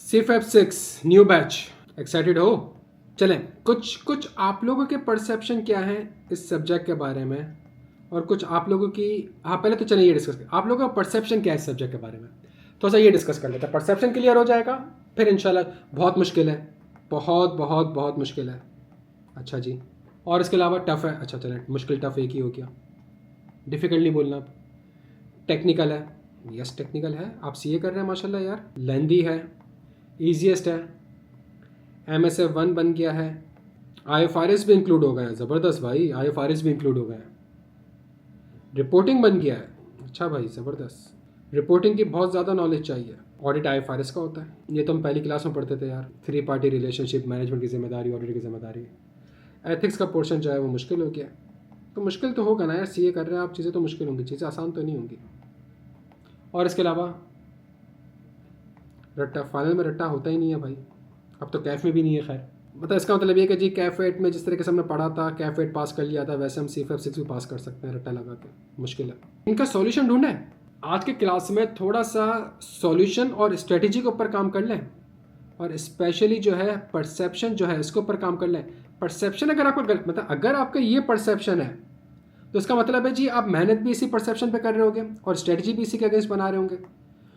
CFAP 6 new batch, excited हो? चलें, कुछ आप लोगों के परसेप्शन क्या है इस सब्जेक्ट के बारे में, और कुछ आप लोगों की, हाँ पहले तो चलें ये डिस्कस करें आप लोगों का परसेप्शन क्या है इस सब्जेक्ट के बारे में। तो सा ये डिस्कस कर लेते हैं, परसेप्शन क्लियर हो जाएगा, फिर इंशाल्लाह। बहुत मुश्किल है, बहुत बहुत बहुत मुश्किल है। अच्छा जी, और इसके अलावा टफ है। अच्छा चलें, मुश्किल टफ एक ही हो गया, डिफ़िकल्ट नहीं बोलना। टेक्निकल है, यस टेक्निकल है, आप सीए कर रहे हैं माशाल्लाह यार। लेंदी है, ईजीएस्ट है, MSF 1 बन गया है, IFRS भी इंक्लूड हो गया है, ज़बरदस्त भाई, IFRS भी इंक्लूड हो गया है, रिपोर्टिंग बन गया है, अच्छा भाई ज़बरदस्त। रिपोर्टिंग की बहुत ज़्यादा नॉलेज चाहिए, ऑडिट IFRS का होता है, ये तो हम पहली क्लास में पढ़ते थे यार। 3 पार्टी रिलेशनशिप, मैनेजमेंट की जिम्मेदारी, ऑडिटर की जिम्मेदारी। एथिक्स का पोर्शन जो है वो मुश्किल हो गया, तो मुश्किल तो होगा ना यार, सीए कर रहे हैं आप, चीज़ें तो मुश्किल होंगी, चीज़ें आसान तो नहीं होंगी। और इसके अलावा रट्टा, फाइनल में रट्टा होता ही नहीं है भाई, अब तो कैफ में भी नहीं है। खैर मतलब इसका मतलब ये कि जी कैफ 8 में जिस तरीके से हमने पढ़ा था, कैफ 8 पास कर लिया था, वैसे हम CFAP 6 भी पास कर सकते हैं रट्टा लगा के, मुश्किल है। इनका सॉल्यूशन ढूंढें, आज के क्लास में थोड़ा सा सॉल्यूशन और स्ट्रेटजी के ऊपर काम कर लें, और स्पेशली जो है परसेप्शन जो है इसके ऊपर काम कर लें। परसेप्शन अगर आपका मतलब अगर आपका ये परसेप्शन है तो इसका मतलब है जी आप मेहनत भी इसी परसेप्शन पे कर रहे होंगे और स्ट्रेटजी भी इसी के अगेंस्ट बना रहे होंगे।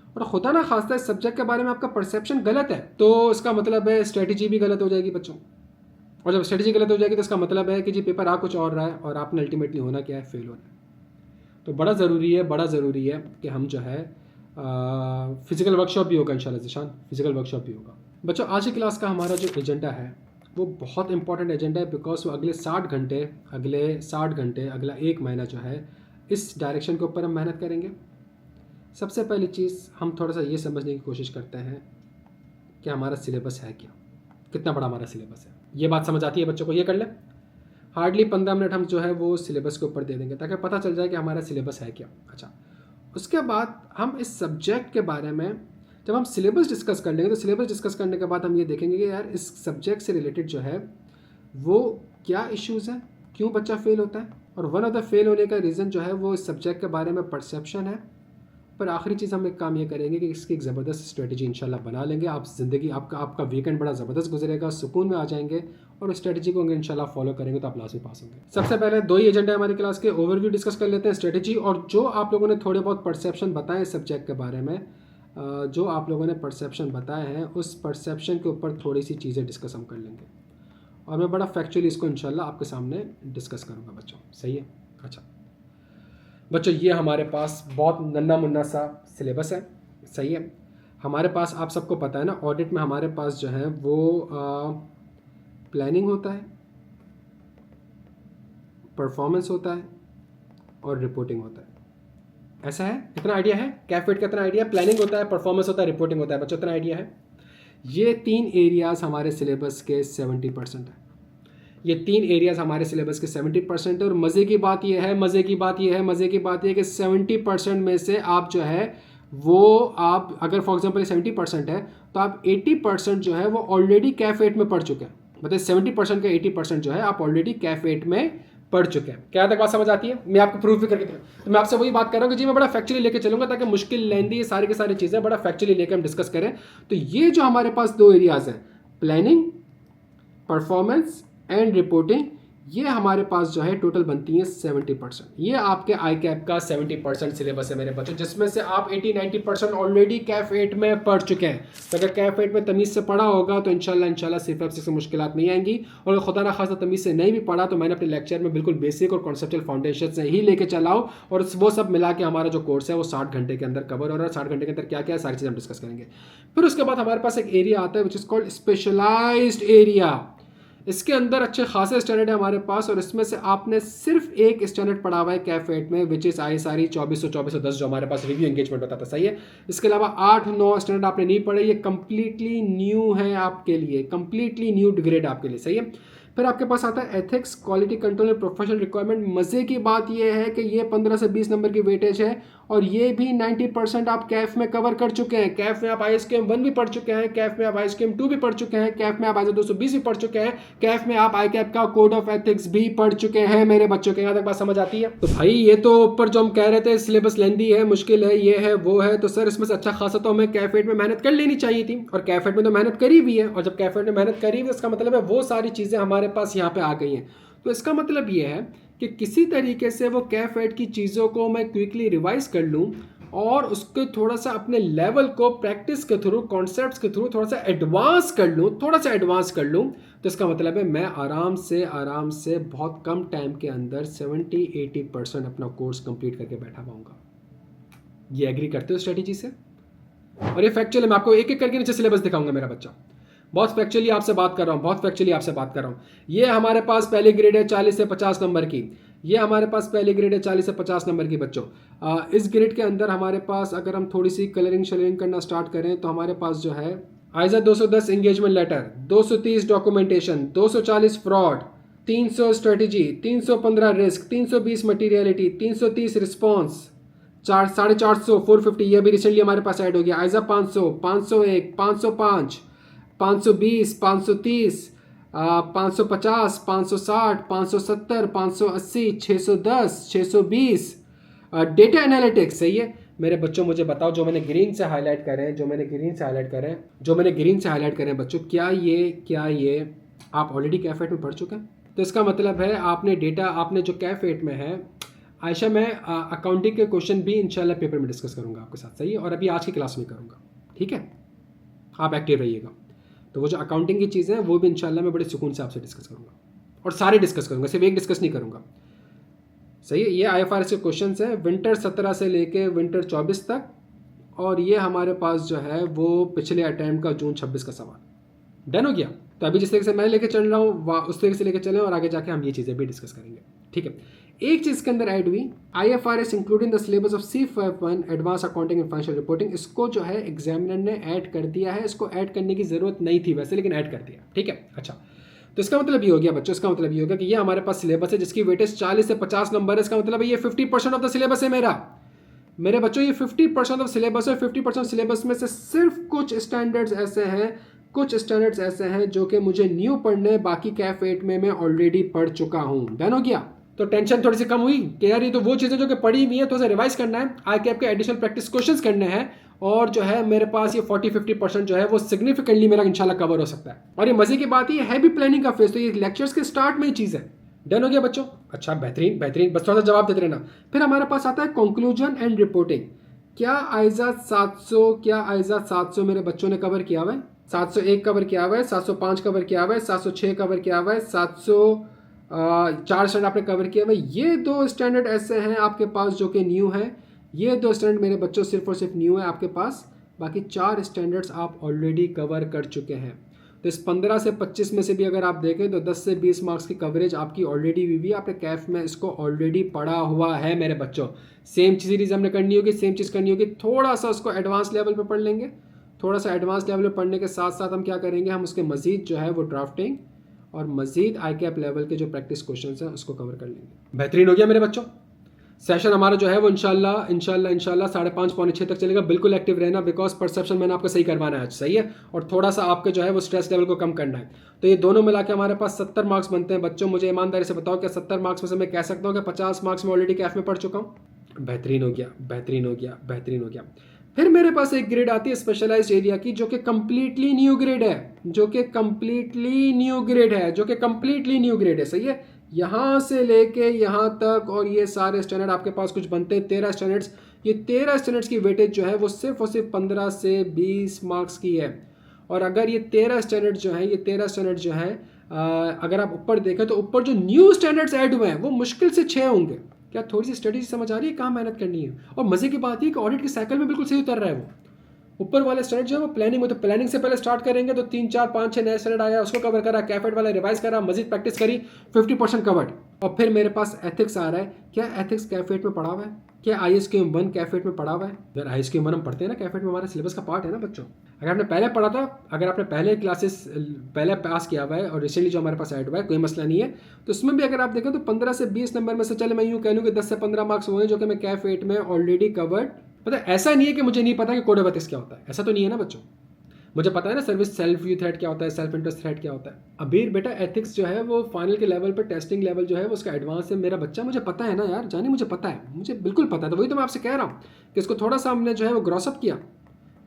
और खुदा ना खास्ता इस सब्जेक्ट के बारे में आपका परसेप्शन गलत है तो इसका मतलब है स्ट्रेटजी भी गलत हो जाएगी बच्चों। और जब स्ट्रेटजी गलत हो जाएगी तो इसका मतलब है कि जी पेपर आ कुछ और रहा है और आपने अल्टीमेटली होना क्या है, फेल होना है। तो बड़ा ज़रूरी है कि हम जो है फिज़िकल वर्कशॉप भी होगा इंशाल्लाह ज़िशान, फिज़िकल वर्कशॉप भी होगा। बच्चों आज की क्लास का हमारा जो एजेंडा है वो बहुत इंपॉर्टेंट एजेंडा है, बिकॉज वो अगले 60 घंटे अगला 1 महीना जो है इस डायरेक्शन के ऊपर हम मेहनत करेंगे। सबसे पहली चीज़ हम थोड़ा सा ये समझने की कोशिश करते हैं कि हमारा सिलेबस है क्या, कितना बड़ा हमारा सिलेबस है। ये बात समझ आती है बच्चों को? ये कर लें, हार्डली 15 मिनट हम जो है वो सिलेबस के ऊपर दे देंगे ताकि पता चल जाए कि हमारा सिलेबस है क्या। अच्छा, उसके बाद हम इस सब्जेक्ट के बारे में जब हम सिलेबस डिस्कस कर लेंगे तो सिलेबस डिस्कस करने के बाद हम ये देखेंगे कि यार इस सब्जेक्ट से रिलेटेड जो है वो क्या इश्यूज़ हैं, क्यों बच्चा फेल होता है, और वन ऑफ द फेल होने का रीज़न जो है वो इस सब्जेक्ट के बारे में परसेप्शन है। पर आखिरी चीज़ हम एक काम ये करेंगे कि इसकी एक ज़बरदस्त स्ट्रेटजी इंशाल्लाह बना लेंगे। आप ज़िंदगी आपका वीकेंड बड़ा ज़बरदस्त गुजरेगा, सुकून में आ जाएंगे, और स्ट्रेटजी को इंशाल्लाह फॉलो करेंगे तो आप लास्ट में पास होंगे। सबसे पहले 2 ही एजेंडा है हमारी क्लास के, ओवरव्यू डिस्कस कर लेते हैं, स्ट्रेटजी, और जो आप लोगों ने थोड़े बहुत परसेप्शन बताए इस सब्जेक्ट के बारे में, जो आप लोगों ने परसेप्शन बताए हैं उस परसेप्शन के ऊपर थोड़ी सी चीज़ें डिस्कस हम कर लेंगे, और मैं बड़ा फैक्चुअली इसको इंशाल्लाह आपके सामने डिस्कस करूँगा बच्चों। सही है? अच्छा बच्चों, ये हमारे पास बहुत नन्ना मुन्ना सा सिलेबस है। सही है? हमारे पास आप सबको पता है ना, ऑडिट में हमारे पास जो है वो प्लानिंग होता है, परफॉर्मेंस होता है और रिपोर्टिंग होता है। ऐसा है? इतना आइडिया है? कैफेट का इतना आइडिया? प्लानिंग होता है, परफॉर्मेंस होता है, रिपोर्टिंग होता है, बच्चों इतना आइडिया है? ये 3 एरियाज़ हमारे सिलेबस के 70% है। ये 3 एरियाज़ हमारे सिलेबस के 70% है। और मज़े की बात ये है कि 70% में से आप जो है वो आप अगर फॉर एग्जांपल 70% है तो आप 80% जो है वो ऑलरेडी कैफ 8 में पढ़ चुके हैं। मतलब 70% का 80% जो है आप ऑलरेडी कैफ 8 में पढ़ चुके हैं। क्या तक बात समझ आती है? मैं आपको प्रूफ भी करके दूँ। तो मैं आपसे वही बात कर रहा हूँ कि जी मैं बड़ा फैक्चुअली लेके चलूँगा ताकि मुश्किल लेंदी सारी की सारी चीज़ें बड़ा फैक्चुअली लेकर हम डिस्कस करें। तो ये जो हमारे पास 2 एरियाज़ हैं, प्लानिंग, परफॉर्मेंस एंड रिपोर्टिंग, ये हमारे पास जो है टोटल बनती है 70%। ये आपके आई कैप का 70% सिलेबस है मेरे बच्चों, जिसमें से आप 80-90% ऑलरेडी कैफ 8 में पढ़ चुके हैं। तो अगर कैफ 8 में तमीज़ से पढ़ा होगा तो इंशाल्लाह CFAP 6 से मुश्किलात नहीं आएंगी। और अगर खुदा ना खासा तमीज़ से नहीं भी पढ़ा तो मैंने अपने लेक्चर में बिल्कुल बेसिक और कॉन्सेप्चुअल फाउंडेशन से ही लेके चलाओ, और वो सब मिला के हमारा जो कोर्स है वो 60 घंटे के अंदर कवर हो रहा है। 60 घंटे के अंदर क्या क्या है सारी चीज़ें हम डिस्कस करेंगे। फिर उसके बाद हमारे पास एक एरिया आता है which is called specialized area. इसके अंदर अच्छे खासे स्टैंडर्ड है हमारे पास, और इसमें से आपने सिर्फ एक स्टैंडर्ड पढ़ा हुआ है कैफ 8 में, विच इज़ ISRE 2410 जो हमारे पास रिव्यू एंगेजमेंट बताता है। सही है? इसके अलावा 8-9 स्टैंडर्ड आपने नहीं पढ़े, ये कंप्लीटली न्यू है आपके लिए, कंप्लीटली न्यू डिग्रेड आपके लिए। सही है? फिर आपके पास आता है ethics, quality control and professional requirement. मज़े की बात यह है कि ये 15 से 20 नंबर की वेटेज है, और ये भी 90% आप कैफ में कवर कर चुके हैं। कैफ में आप ISQM 1 भी पढ़ चुके हैं, कैफ में आप ISQM 2 भी पढ़ चुके हैं, कैफ में आप ISO 220 भी पढ़ चुके हैं, कैफ में आप ICAP का कोड ऑफ एथिक्स भी पढ़ चुके हैं मेरे बच्चों के। यहाँ तक बात समझ आती है? तो भाई ये तो ऊपर जो हम कह रहे थे सिलेबस लेंदी है, मुश्किल है, ये है वो है, तो सर इसमें से अच्छा खासा तो हमें कैफेट में मेहनत कर लेनी चाहिए थी, और कैफेट में तो मेहनत करी भी है, और जब कैफेट में मेहनत करी हुई इसका मतलब है वो सारी चीज़ें हमारे पास यहाँ पे आ गई हैं। तो इसका मतलब ये है कि किसी तरीके से वो कैफेट की चीज़ों को मैं क्विकली रिवाइज कर लूँ और उसके थोड़ा सा अपने लेवल को प्रैक्टिस के थ्रू, कॉन्सेप्ट्स के थ्रू थोड़ा सा एडवांस कर लूँ, तो इसका मतलब है मैं आराम से बहुत कम टाइम के अंदर 70-80% अपना कोर्स कंप्लीट करके बैठा पाऊंगा। ये एग्री करते हो स्ट्रेटेजी से? और ये फैक्चुअल है, मैं आपको एक एक करके नीचे सिलेबस दिखाऊंगा मेरा बच्चा। बहुत फैक्चुअली आपसे बात कर रहा हूँ, ये हमारे पास पहली ग्रेड है 40 से 50 नंबर की, ये हमारे पास पहली ग्रेड है 40 से 50 नंबर की बच्चों। इस ग्रेड के अंदर हमारे पास अगर हम थोड़ी सी कलरिंग करना स्टार्ट करें तो हमारे पास जो है ISA 210 engagement letter, 230 documentation, 240 fraud, 300 strategy, 315 risk, 320 materiality, 330 response, 450, 450, ये भी रिसेंटली हमारे पास ऐड हो गया। ISA 500, 501, 505, 520, 530, 550, 560, 570, 580, 610, 620। डेटा एनालिटिक्स, सही है मेरे बच्चों। मुझे बताओ जो मैंने ग्रीन से हाईलाइट करें बच्चों, क्या ये आप ऑलरेडी कैफेट में पढ़ चुके हैं? तो इसका मतलब है आपने जो कैफेट में है आयशा, मैं अकाउंटिंग के क्वेश्चन भी इंशाल्लाह पेपर में डिस्कस करूंगा आपके साथ, सही है, और अभी आज की क्लास में करूंगा, ठीक है, आप एक्टिव रहिएगा। तो वो जो अकाउंटिंग की चीज़ें हैं वो भी इंशाल्लाह मैं बड़े सुकून से आपसे डिस्कस करूंगा, और सारे डिस्कस करूंगा, सिर्फ एक डिस्कस नहीं करूंगा, सही है। ये IFRS के क्वेश्चन हैं विंटर 17 से लेके विंटर 24 तक, और ये हमारे पास जो है वो पिछले अटैम्प्ट का जून 26 का सवाल। डन हो गया? तो अभी जिस तरीके से मैं लेके चल रहा हूँ उस तरीके से लेके चलें, और आगे जाके हम ये चीज़ें भी डिस्कस करेंगे, ठीक है। एक चीज़ के अंदर ऐड हुई IFRS including the syllabus of C51 advance accounting and financial reporting, इसको जो है एग्जामिनर ने ऐड कर दिया है। इसको ऐड करने की ज़रूरत नहीं थी वैसे, लेकिन ऐड कर दिया, ठीक है। अच्छा, तो इसका मतलब ये हो गया बच्चों, इसका मतलब ये होगा कि ये हमारे पास सिलेबस है जिसकी वेटेज 40 से 50 नंबर है। इसका मतलब है ये 50% ऑफ द सिलेबस है मेरे बच्चों, ये 50% ऑफ सिलेबस है। 50% सिलेबस में से सिर्फ कुछ स्टैंडर्ड्स ऐसे हैं जो कि मुझे न्यू पढ़ने, बाकी कैफ 8 में मैं ऑलरेडी पढ़ चुका हूँ। डन हो गया? तो टेंशन थोड़ी सी कम हुई कि यार ये तो वो चीज़ें जो कि पढ़ी हुई है, तो उसे रिवाइज करना है, ICAP के एडिशनल प्रैक्टिस क्वेश्चंस करने हैं, और जो है मेरे पास ये 40-50% जो है वो सिग्निफिकेंटली मेरा इंशाल्लाह कवर हो सकता है। और ये मजे की बात ये है भी प्लानिंग का फेज, तो ये लेक्चर्स के स्टार्ट में ही चीज़ है। डन हो गया बच्चों? अच्छा, बेहतरीन, बस थोड़ा सा जवाब देते रहना। फिर हमारे पास आता है कंक्लूजन एंड रिपोर्टिंग। क्या ISA 700 मेरे बच्चों ने कवर किया हुआ है? 701 कवर किया हुआ है, 705 कवर किया हुआ है, 706 कवर किया हुआ है, 704 स्टैंडर्ड आपने कवर किया हुआ है। ये 2 स्टैंडर्ड ऐसे हैं आपके पास जो कि न्यू है। ये 2 स्टैंडर्ड मेरे बच्चों सिर्फ और सिर्फ न्यू है आपके पास, बाकी 4 स्टैंडर्ड्स आप ऑलरेडी कवर कर चुके हैं। तो इस 15 से 25 में से भी अगर आप देखें तो 10 से 20 मार्क्स की कवरेज आपकी ऑलरेडी हुई है, आपने कैफ में इसको ऑलरेडी पढ़ा हुआ है मेरे बच्चों। सेम चीज़ हमने करनी होगी, थोड़ा सा उसको एडवांस लेवल पे पढ़ लेंगे। थोड़ा सा एडवांस लेवल पे पढ़ने के साथ साथ हम क्या करेंगे, हम उसके मजीद जो है वो ड्राफ्टिंग और मजीद ICAP लेवल के जो प्रैक्टिस क्वेश्चन हैं उसको कवर कर लेंगे। बेहतरीन हो गया मेरे बच्चों। सेशन हमारा जो है वो इंशाल्लाह 5:30 पौने 6 तक चलेगा। बिल्कुल एक्टिव रहना, बिकॉज परसेप्शन मैंने आपको सही करवाना है आज, सही है, और थोड़ा सा आपके जो है वो स्ट्रेस लेवल को कम करना है। तो ये दोनों मिला के हमारे पास 70 मार्क्स बनते हैं बच्चों। मुझे ईमानदारी से बताओ क्या 70 मार्क्स में से मैं कह सकता हूँ कि 50 मार्क्स में ऑलरेडी कैफ में पढ़ चुका हूँ? बेहतरीन हो गया। फिर मेरे पास एक ग्रेड आती है स्पेशलाइज्ड एरिया की, जो कि कम्प्लीटली न्यू ग्रेड है, सही है। यहाँ से लेके यहाँ तक और ये सारे स्टैंडर्ड आपके पास कुछ बनते हैं 13 स्टैंडर्ड्स। ये 13 स्टैंडर्ड्स की वेटेज जो है वो सिर्फ और सिर्फ 15 से 20 मार्क्स की है। और अगर ये 13 स्टैंडर्ड जो हैं अगर आप ऊपर देखें तो ऊपर जो न्यू स्टैंडर्ड्स ऐड हुए हैं वो मुश्किल से 6 होंगे। क्या थोड़ी सी स्टडी समझ आ रही है? कहाँ मेहनत करनी है। और मज़े की बात है कि ऑडिट के साइकिल में बिल्कुल सही उतर रहा है वो। ऊपर वाले स्टैंडर्ड जो है वो प्लानिंग में, तो प्लानिंग से पहले स्टार्ट करेंगे तो 3 4 5 6 नया स्टैंडर्ड आया, उसको कवर करा, कैफेट वाला रिवाइज करा, मजीद प्रैक्टिस करी, 50% कवर्ड। और फिर मेरे पास एथिक्स आ रहा है, क्या एथिक्स कैफेट में पढ़ा हुआ है? क्या ISQM 1 कैफेट में पढ़ा हुआ है? अगर ISQM 1 हम पढ़ते हैं ना कैफेट में, हमारे सिलेबस का पार्ट है ना बच्चों। अगर आपने पहले पढ़ा था, अगर आपने पहले क्लासेस पहले पास किया हुआ है और रिसेंटली जो हमारे पास ऐड हुआ है, कोई मसला नहीं है। तो इसमें भी अगर आप देखें तो 15 से 20 नंबर में से, चले मैं यूँ कह लूँ कि 10 से 15 मार्क्स वो हैं जो कि मैं कैफेट में ऑलरेडी कवर्ड। मतलब ऐसा नहीं है कि मुझे नहीं पता कि कोड ऑफ एथिक्स क्या होता है, ऐसा तो नहीं है ना बच्चों। मुझे पता है ना सर्विस सेल्फ व्यू थ्रेट क्या होता है, सेल्फ इंटरेस्ट थ्रेट क्या होता है। अबीर बेटा एथिक्स जो है वो फाइनल के लेवल पर, टेस्टिंग लेवल जो है वो उसका एडवांस है। मेरा बच्चा, मुझे पता है ना यार जानी, मुझे पता है, मुझे बिल्कुल पता है। तो वही तो मैं आपसे कह रहा हूँ कि इसको थोड़ा सा हमने जो है वो ग्रॉसअप किया।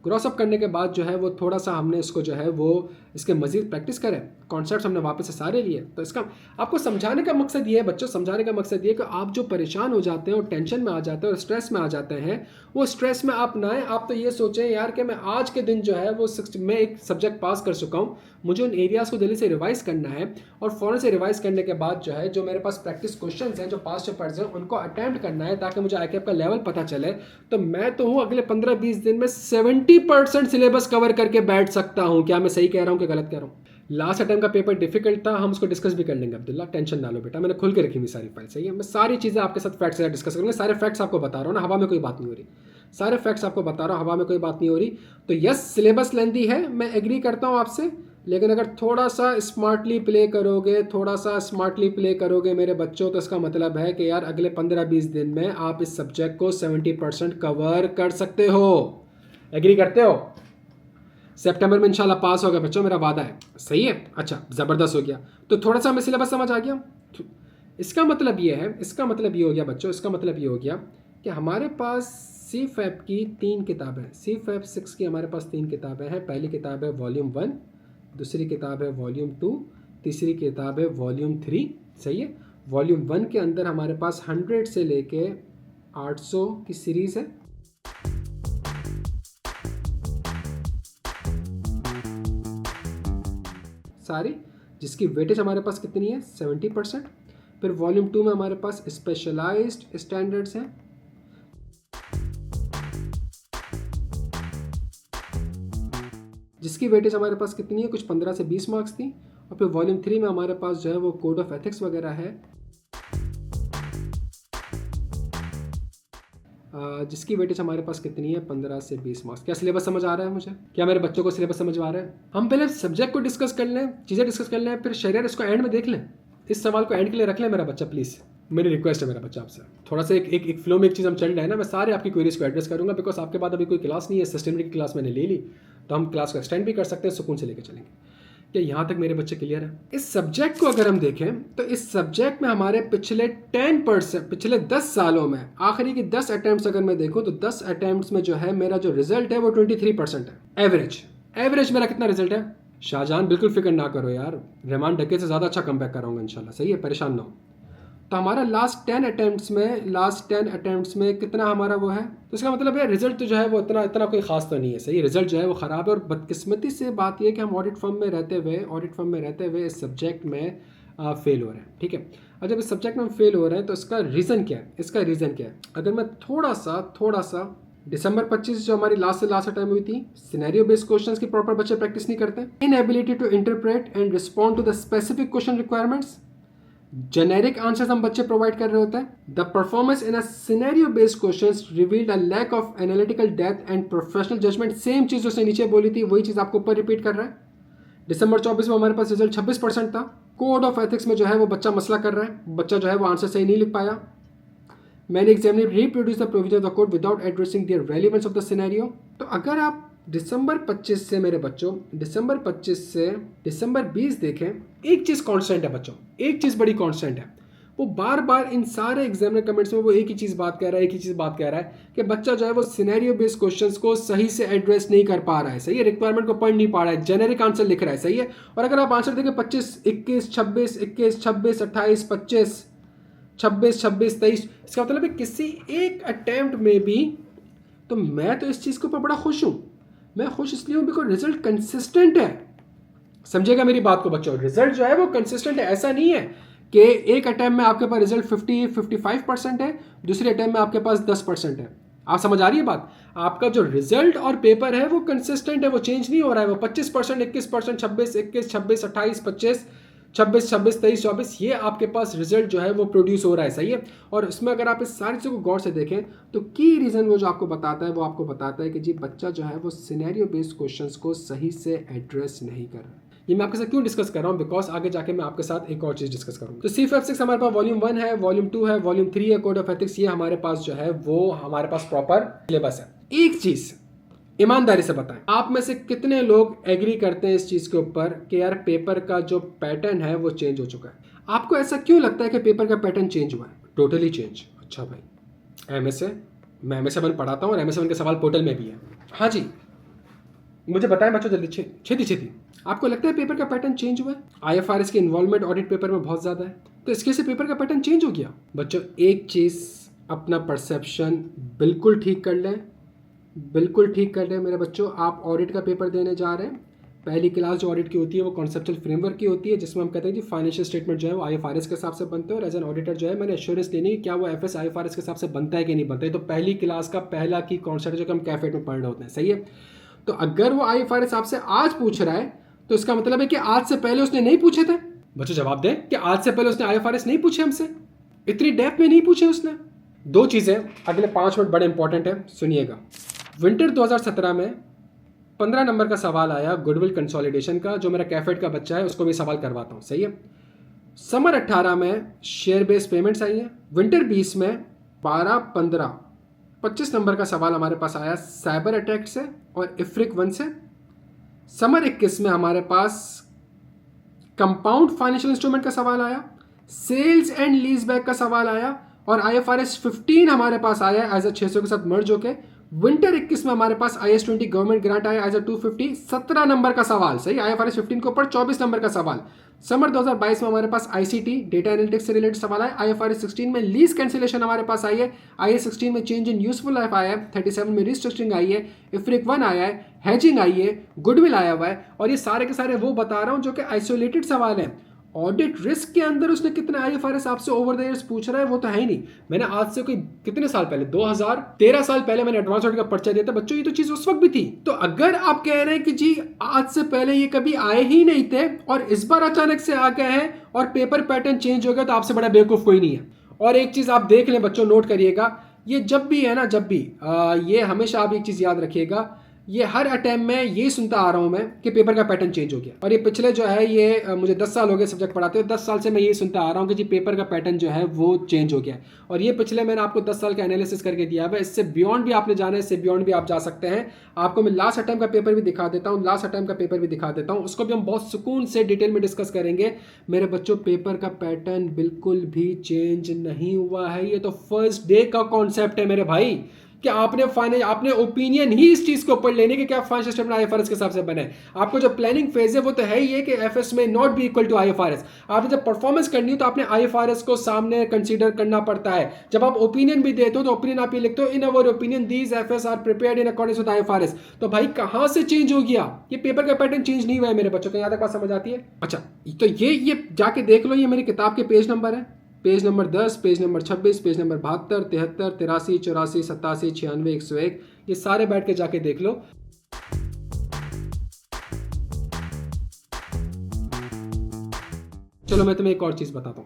ग्रॉसअप करने के बाद जो है वो थोड़ा सा हमने इसको जो है वो इसके मजीद प्रैक्टिस करें, कॉन्सेप्ट्स हमने वापस से सारे लिए। तो इसका आपको समझाने का मकसद ये है बच्चों, समझाने का मकसद ये है कि आप जो परेशान हो जाते हैं और टेंशन में आ जाते हैं और स्ट्रेस में आ जाते हैं, वो स्ट्रेस में आप ना आए। आप तो ये सोचें यार कि मैं आज के दिन जो है वो मैं एक सब्जेक्ट पास कर चुका हूँ, मुझे उन एरियाज़ को जल्दी से रिवाइज़ करना है, और फ़ौरन से रिवाइज़ करने के बाद जो है जो मेरे पास प्रैक्टिस क्वेश्चंस हैं, जो पास्ट चैप्टर्स हैं, उनको अटैम्प्ट करना है ताकि मुझे ICAP का लेवल पता चले। तो मैं तो हूँ अगले 15-20 दिन में 70% सिलेबस कवर करके बैठ सकता हूँ। क्या मैं सही कह रहा हूँ कि गलत कह रहा हूँ? लास्ट टाइम का पेपर डिफिकल्ट था, हम उसको डिस्कस भी कर लेंगे अब्दुल्ला, टेंशन ना लो बेटा, मैंने खुल के रखी हुई सारी फाइल। सही है, मैं सारी चीज़ें आपके साथ फैक्ट्स से डिस्कस करूँगा। सारे फैक्ट्स आपको बता रहा हूँ ना, हवा में कोई बात नहीं हो रही। सारे फैक्ट्स आपको बता रहा हूँ, हवा में कोई बात नहीं हो रही। तो यस, सिलेबस लेंथी है, मैं एग्री करता हूँ आपसे, लेकिन अगर थोड़ा सा स्मार्टली प्ले करोगे, थोड़ा सा स्मार्टली प्ले करोगे मेरे बच्चों, तो इसका मतलब है कि यार अगले 15-20 दिन में आप इस सब्जेक्ट को 70% कवर कर सकते हो। एग्री करते हो? सितंबर में इंशाल्लाह पास होगा बच्चों, मेरा वादा है। सही है, अच्छा ज़बरदस्त हो गया। तो थोड़ा सा हमें सिलेबस समझ आ गया। इसका मतलब ये है, इसका मतलब ये हो गया बच्चों, इसका मतलब ये हो गया कि हमारे पास CFAP की 3 किताबें, CFAP 6 की हमारे पास 3 किताबें हैं। पहली किताब है वॉल्यूम 1, दूसरी किताब है वॉल्यूम 2, तीसरी किताब है वॉल्यूम 3। सही है, वॉल्यूम 1 के अंदर हमारे पास 100 से लेके 800 की सीरीज़ है। सारी, जिसकी वेटेज हमारे पास कितनी है, 70%। फिर वॉल्यूम 2 में हमारे पास स्पेशलाइज्ड स्टैंडर्ड्स हैं, जिसकी वेटेज हमारे पास कितनी है, कुछ 15 से 20 मार्क्स थी। और फिर वॉल्यूम 3 में हमारे पास जो है वो कोड ऑफ एथिक्स वगैरह है, जिसकी वेटेज हमारे पास कितनी है, 15 से 20 मार्क्स। क्या सिलेबस समझ आ रहा है मुझे? क्या मेरे बच्चों को सिलेबस समझ आ रहा है? हम पहले सब्जेक्ट को डिस्कस कर लें, चीज़ें डिस्कस कर लें, फिर शरीर इसको एंड में देख लें। इस सवाल को एंड के लिए रख लें मेरा बच्चा, प्लीज़, मेरी रिक्वेस्ट है मेरा बच्चा आपसे। थोड़ा सा एक फ्लो में एक चीज़ हम चल रहे हैं ना, मैं सारे आपकी क्वेरीज को एड्रेस करूँगा, बिकॉज आपके बाद अभी कोई क्लास नहीं है, सस्टेनेबिलिटी की क्लास मैंने ले ली, तो हम क्लास को एक्सटेंड भी कर सकते हैं, सुकून से लेकर चलेंगे। क्या यहाँ तक मेरे बच्चे क्लियर है? इस सब्जेक्ट को अगर हम देखें तो इस सब्जेक्ट में हमारे पिछले 10%, पिछले 10 सालों में आखिरी की 10 अटैम्प्ट्स अगर मैं देखूँ तो 10 अटैम्प्ट्स में जो है मेरा जो रिजल्ट है वो 23% है। एवरेज मेरा कितना रिजल्ट है? शाहजहान बिल्कुल फिक्र ना करो यार, रहमान डके से ज़्यादा अच्छा कमबैक कराऊंगा इंशाल्लाह। सही है, परेशान ना हो। तो हमारा लास्ट 10 अटैम्प्ट्स में कितना हमारा वो है, तो इसका मतलब है रिजल्ट तो जो है वो इतना कोई ख़ास तो नहीं है। सही, रिजल्ट जो है वो ख़राब है। और बदकिस्मती से बात ये कि हम ऑडिट फर्म में रहते हुए इस सब्जेक्ट में फेल हो रहे हैं। ठीक है, और जब इस सब्जेक्ट में हम फेल हो रहे हैं तो इसका रीज़न क्या है? अगर मैं थोड़ा सा दिसंबर 25 जो हमारी लास्ट अटैम्प्ट हुई थी, सिनेरियो बेस्ड क्वेश्चंस की प्रॉपर बच्चे प्रैक्टिस नहीं करते, inability to interpret and respond to the specific question requirements, generic answers हम बच्चे प्रोवाइड कर रहे होते हैं। The performance in a scenario based questions revealed a lack of analytical depth and professional judgement. Same चीज़ उसने नीचे बोली थी, वही चीज़ आपको ऊपर रिपीट कर रहा है। दिसंबर 24 में हमारे पास रिजल्ट 26% था। कोड ऑफ एथिक्स में जो है वो बच्चा मसला कर रहा है, बच्चा जो है वो आंसर सही नहीं लिख पाया। मैंने examiner reproduce the provision of the code without addressing the relevance of the scenario. तो अगर आप दिसंबर 25 से मेरे बच्चों, दिसंबर 25 से दिसंबर 20 देखें, एक चीज़ कांस्टेंट है बच्चों, एक चीज़ बड़ी कांस्टेंट है। वो बार बार इन सारे एग्जामिनर कमेंट्स में वो एक ही चीज़ बात कह रहा है कि बच्चा जो है वो सिनेरियो बेस्ड क्वेश्चंस को सही से एड्रेस नहीं कर पा रहा है। सही है, रिक्वायरमेंट को पढ़ नहीं पा रहा है, जेनेरिक आंसर लिख रहा है। सही है, और अगर आप आंसर देखें 25, 21, 26, 21, 26, 28, 25, 26, 26, 23, इसका मतलब है किसी एक अटैम्प्ट में भी। तो मैं तो इस चीज़ के ऊपर बड़ा खुश हूँ। मैं खुश इसलिए हूँ बिकॉज रिजल्ट कंसिस्टेंट है। समझेगा मेरी बात को बच्चों, रिजल्ट जो है वो कंसिस्टेंट है। ऐसा नहीं है कि एक अटैम्प्ट में आपके पास रिजल्ट 55% है, दूसरे अटैम्प्ट में आपके पास 10% है। आप समझ आ रही है बात? आपका जो रिजल्ट और पेपर है वो कंसिस्टेंट है, वो चेंज नहीं हो रहा है। वो 25%, 21%, 26, 21, 26, 28, 25, 26, 26, 23, 24, ये आपके पास रिजल्ट जो है वो प्रोड्यूस हो रहा है, सही है। और इसमें अगर आप इस सारी चीज़ों को गौर से देखें तो की रीज़न वो जो आपको बताता है, वो आपको बताता है कि जी बच्चा जो है वो सिनेरियो बेस्ड क्वेश्चंस को सही से एड्रेस नहीं कर रहा है। ये मैं आपके साथ क्यों डिस्कस कर रहा हूँ, बिकॉज आगे जाके मैं आपके साथ एक और चीज़ डिस्कस करूँगा। तो CFF 6 हमारे पास वॉल्यूम 1 है, वॉल्यूम 2 है, वॉल्यूम 3 है, कोड ऑफ एथिक्स, ये हमारे पास जो है वो हमारे पास प्रॉपर सिलेबस है। एक चीज़ ईमानदारी से बताएं, आप में से कितने लोग एग्री करते हैं इस चीज़ के ऊपर कि यार पेपर का जो पैटर्न है वो चेंज हो चुका है? आपको ऐसा क्यों लगता है कि पेपर का पैटर्न चेंज हुआ है? Totally change. अच्छा भाई, मैं MS1 पढ़ाता हूँ और MS1 के सवाल पोर्टल में भी है। हाँ जी, मुझे बताएं बच्चों जल्दी, छेती। आपको लगता है पेपर का पैटर्न चेंज हुआ है? IFRS की इन्वॉल्वमेंट ऑडिट पेपर में बहुत ज़्यादा है, तो इसके से पेपर का पैटर्न चेंज हो गया। बच्चों एक चीज़, अपना परसेप्शन बिल्कुल ठीक कर लें, बिल्कुल ठीक कर लें मेरे बच्चों। आप ऑडिट का पेपर देने जा रहे हैं, पहली क्लास जो ऑडिट की होती है वो कॉन्सेप्चुअल फ्रेमवर्क की होती है, जिसमें हम कहते हैं कि फाइनेंशियल स्टेटमेंट जो है वो IFRS के हिसाब से बनते हैं, और एज एन ऑडिटर जो है मैंने एश्योरेंस लेनी है क्या वो FS IFRS के हिसाब से बनता है कि नहीं बनता है। तो पहली क्लास का पहला की कॉन्सेप्ट जो हम कैफेट में पढ़ रहे होते हैं, सही है। तो अगर वो IFRS आपसे आज पूछ रहा है तो इसका मतलब है कि आज से पहले उसने नहीं पूछे थे। बच्चों जवाब दें कि आज से पहले उसने IFRS नहीं पूछे हमसे, इतनी डेप्थ में नहीं पूछे उसने। दो चीज़ें अगले 5 मिनट बड़े इंपॉर्टेंट है, सुनिएगा। विंटर 2017 में 15 नंबर का सवाल आया गुडविल कंसोलिडेशन का, जो मेरा कैफेट का बच्चा है उसको भी सवाल करवाता हूँ, सही है। समर 18 में शेयर बेस्ड पेमेंट्स आई है। विंटर 20 में 12, 15, 25 नंबर का सवाल हमारे पास आया साइबर अटैक से और IFRIC 1 से। समर 21 में हमारे पास कंपाउंड फाइनेंशियल इंस्ट्रूमेंट का सवाल आया, सेल्स एंड लीज बैक का सवाल आया, और IFRS 15 हमारे पास आया एज अ 600 के साथ मर्ज होके। विंटर 21 में हमारे पास IS 20 गवर्नमेंट ग्रांट आया एज अ 250, 17 नंबर का सवाल, सही। IFRS 15 के ऊपर 24 नंबर का सवाल। समर 2022 में हमारे पास ICT डेटा एनालिटिक्स से रिलेटेड सवाल आया। IFRS 16 में लीज कैंसिलेशन हमारे पास आई है। IAS 16 में चेंज इन यूजफुल लाइफ आया है। 37 में रिस्ट्रक्चरिंग आई है। IFRIC 1 आया है, हेजिंग आई है, गुडविल आया हुआ है। और ये सारे के सारे वो बता रहा हूँ जो कि आइसोलेटेड सवाल हैं। ऑडिट रिस्क के अंदर उसने कितने IFRS आपसे ओवर द इयर्स पूछ रहा है वो तो है ही नहीं। मैंने आज से कोई कितने साल पहले, 2013 साल पहले मैंने एडवांस ऑडिट का पर्चा दिया था बच्चों, ये तो चीज उस वक्त भी थी। तो अगर आप कह रहे हैं कि जी आज से पहले ये कभी आए ही नहीं थे और इस बार अचानक से आ गए हैं और पेपर पैटर्न चेंज हो गया, तो आपसे बड़ा बेवकूफ कोई नहीं है। और एक चीज आप देख लें बच्चों, नोट करिएगा, ये जब भी है ना, जब भी ये हमेशा आप एक चीज याद रखिएगा, ये हर अटेम्प्ट में ये सुनता आ रहा हूं मैं कि पेपर का पैटर्न चेंज हो गया। और ये पिछले जो है ये मुझे 10 साल हो गए सब्जेक्ट पढ़ाते हुए, 10 साल से मैं ये सुनता आ रहा हूं कि जी पेपर का पैटर्न जो है वो चेंज हो गया। और ये पिछले मैंने आपको 10 साल का एनालिसिस करके दिया है। इससे बियॉन्ड भी आपने जाना है, इससे बियॉन्ड भी आप जा सकते हैं। आपको मैं लास्ट अटेम्प्ट का पेपर भी दिखा देता हूँ, लास्ट अटेम्प्ट का पेपर भी दिखा देता हूँ, उसको भी हम बहुत सुकून से डिटेल में डिस्कस करेंगे। मेरे बच्चों पेपर का पैटर्न बिल्कुल भी चेंज नहीं हुआ है। ये तो फर्स्ट डे का कॉन्सेप्ट है मेरे भाई, कि आपने ओपिनियन ही इस चीज के ऊपर लेने के क्या फाइनेंशियल स्टेटमेंट IFRS के हिसाब से बने। आपको जो प्लानिंग फेज है वो तो है ही है कि FS में not be equal to IFRS। आपने जब परफॉर्मेंस करनी है तो आपने IFRS को सामने कंसीडर करना पड़ता है। जब आप ओपिनियन भी देते हो तो ओपिनियन आप ये लिखते हो, in our opinion these FS are prepared in according with IFRS। तो भाई कहां से चेंज हो गया? ये पेपर का पैटर्न चेंज नहीं हुआ है मेरे बच्चों को, यहां तक बात समझ आती है? अच्छा, तो ये जाके देख लो, ये मेरी किताब के पेज नंबर है, page number 10, page number 26, page number 72, 73, 83, 84, 87, 96, 101, ये सारे बैठ के जाके देख लो। चलो मैं तुम्हें एक और चीज़ बताता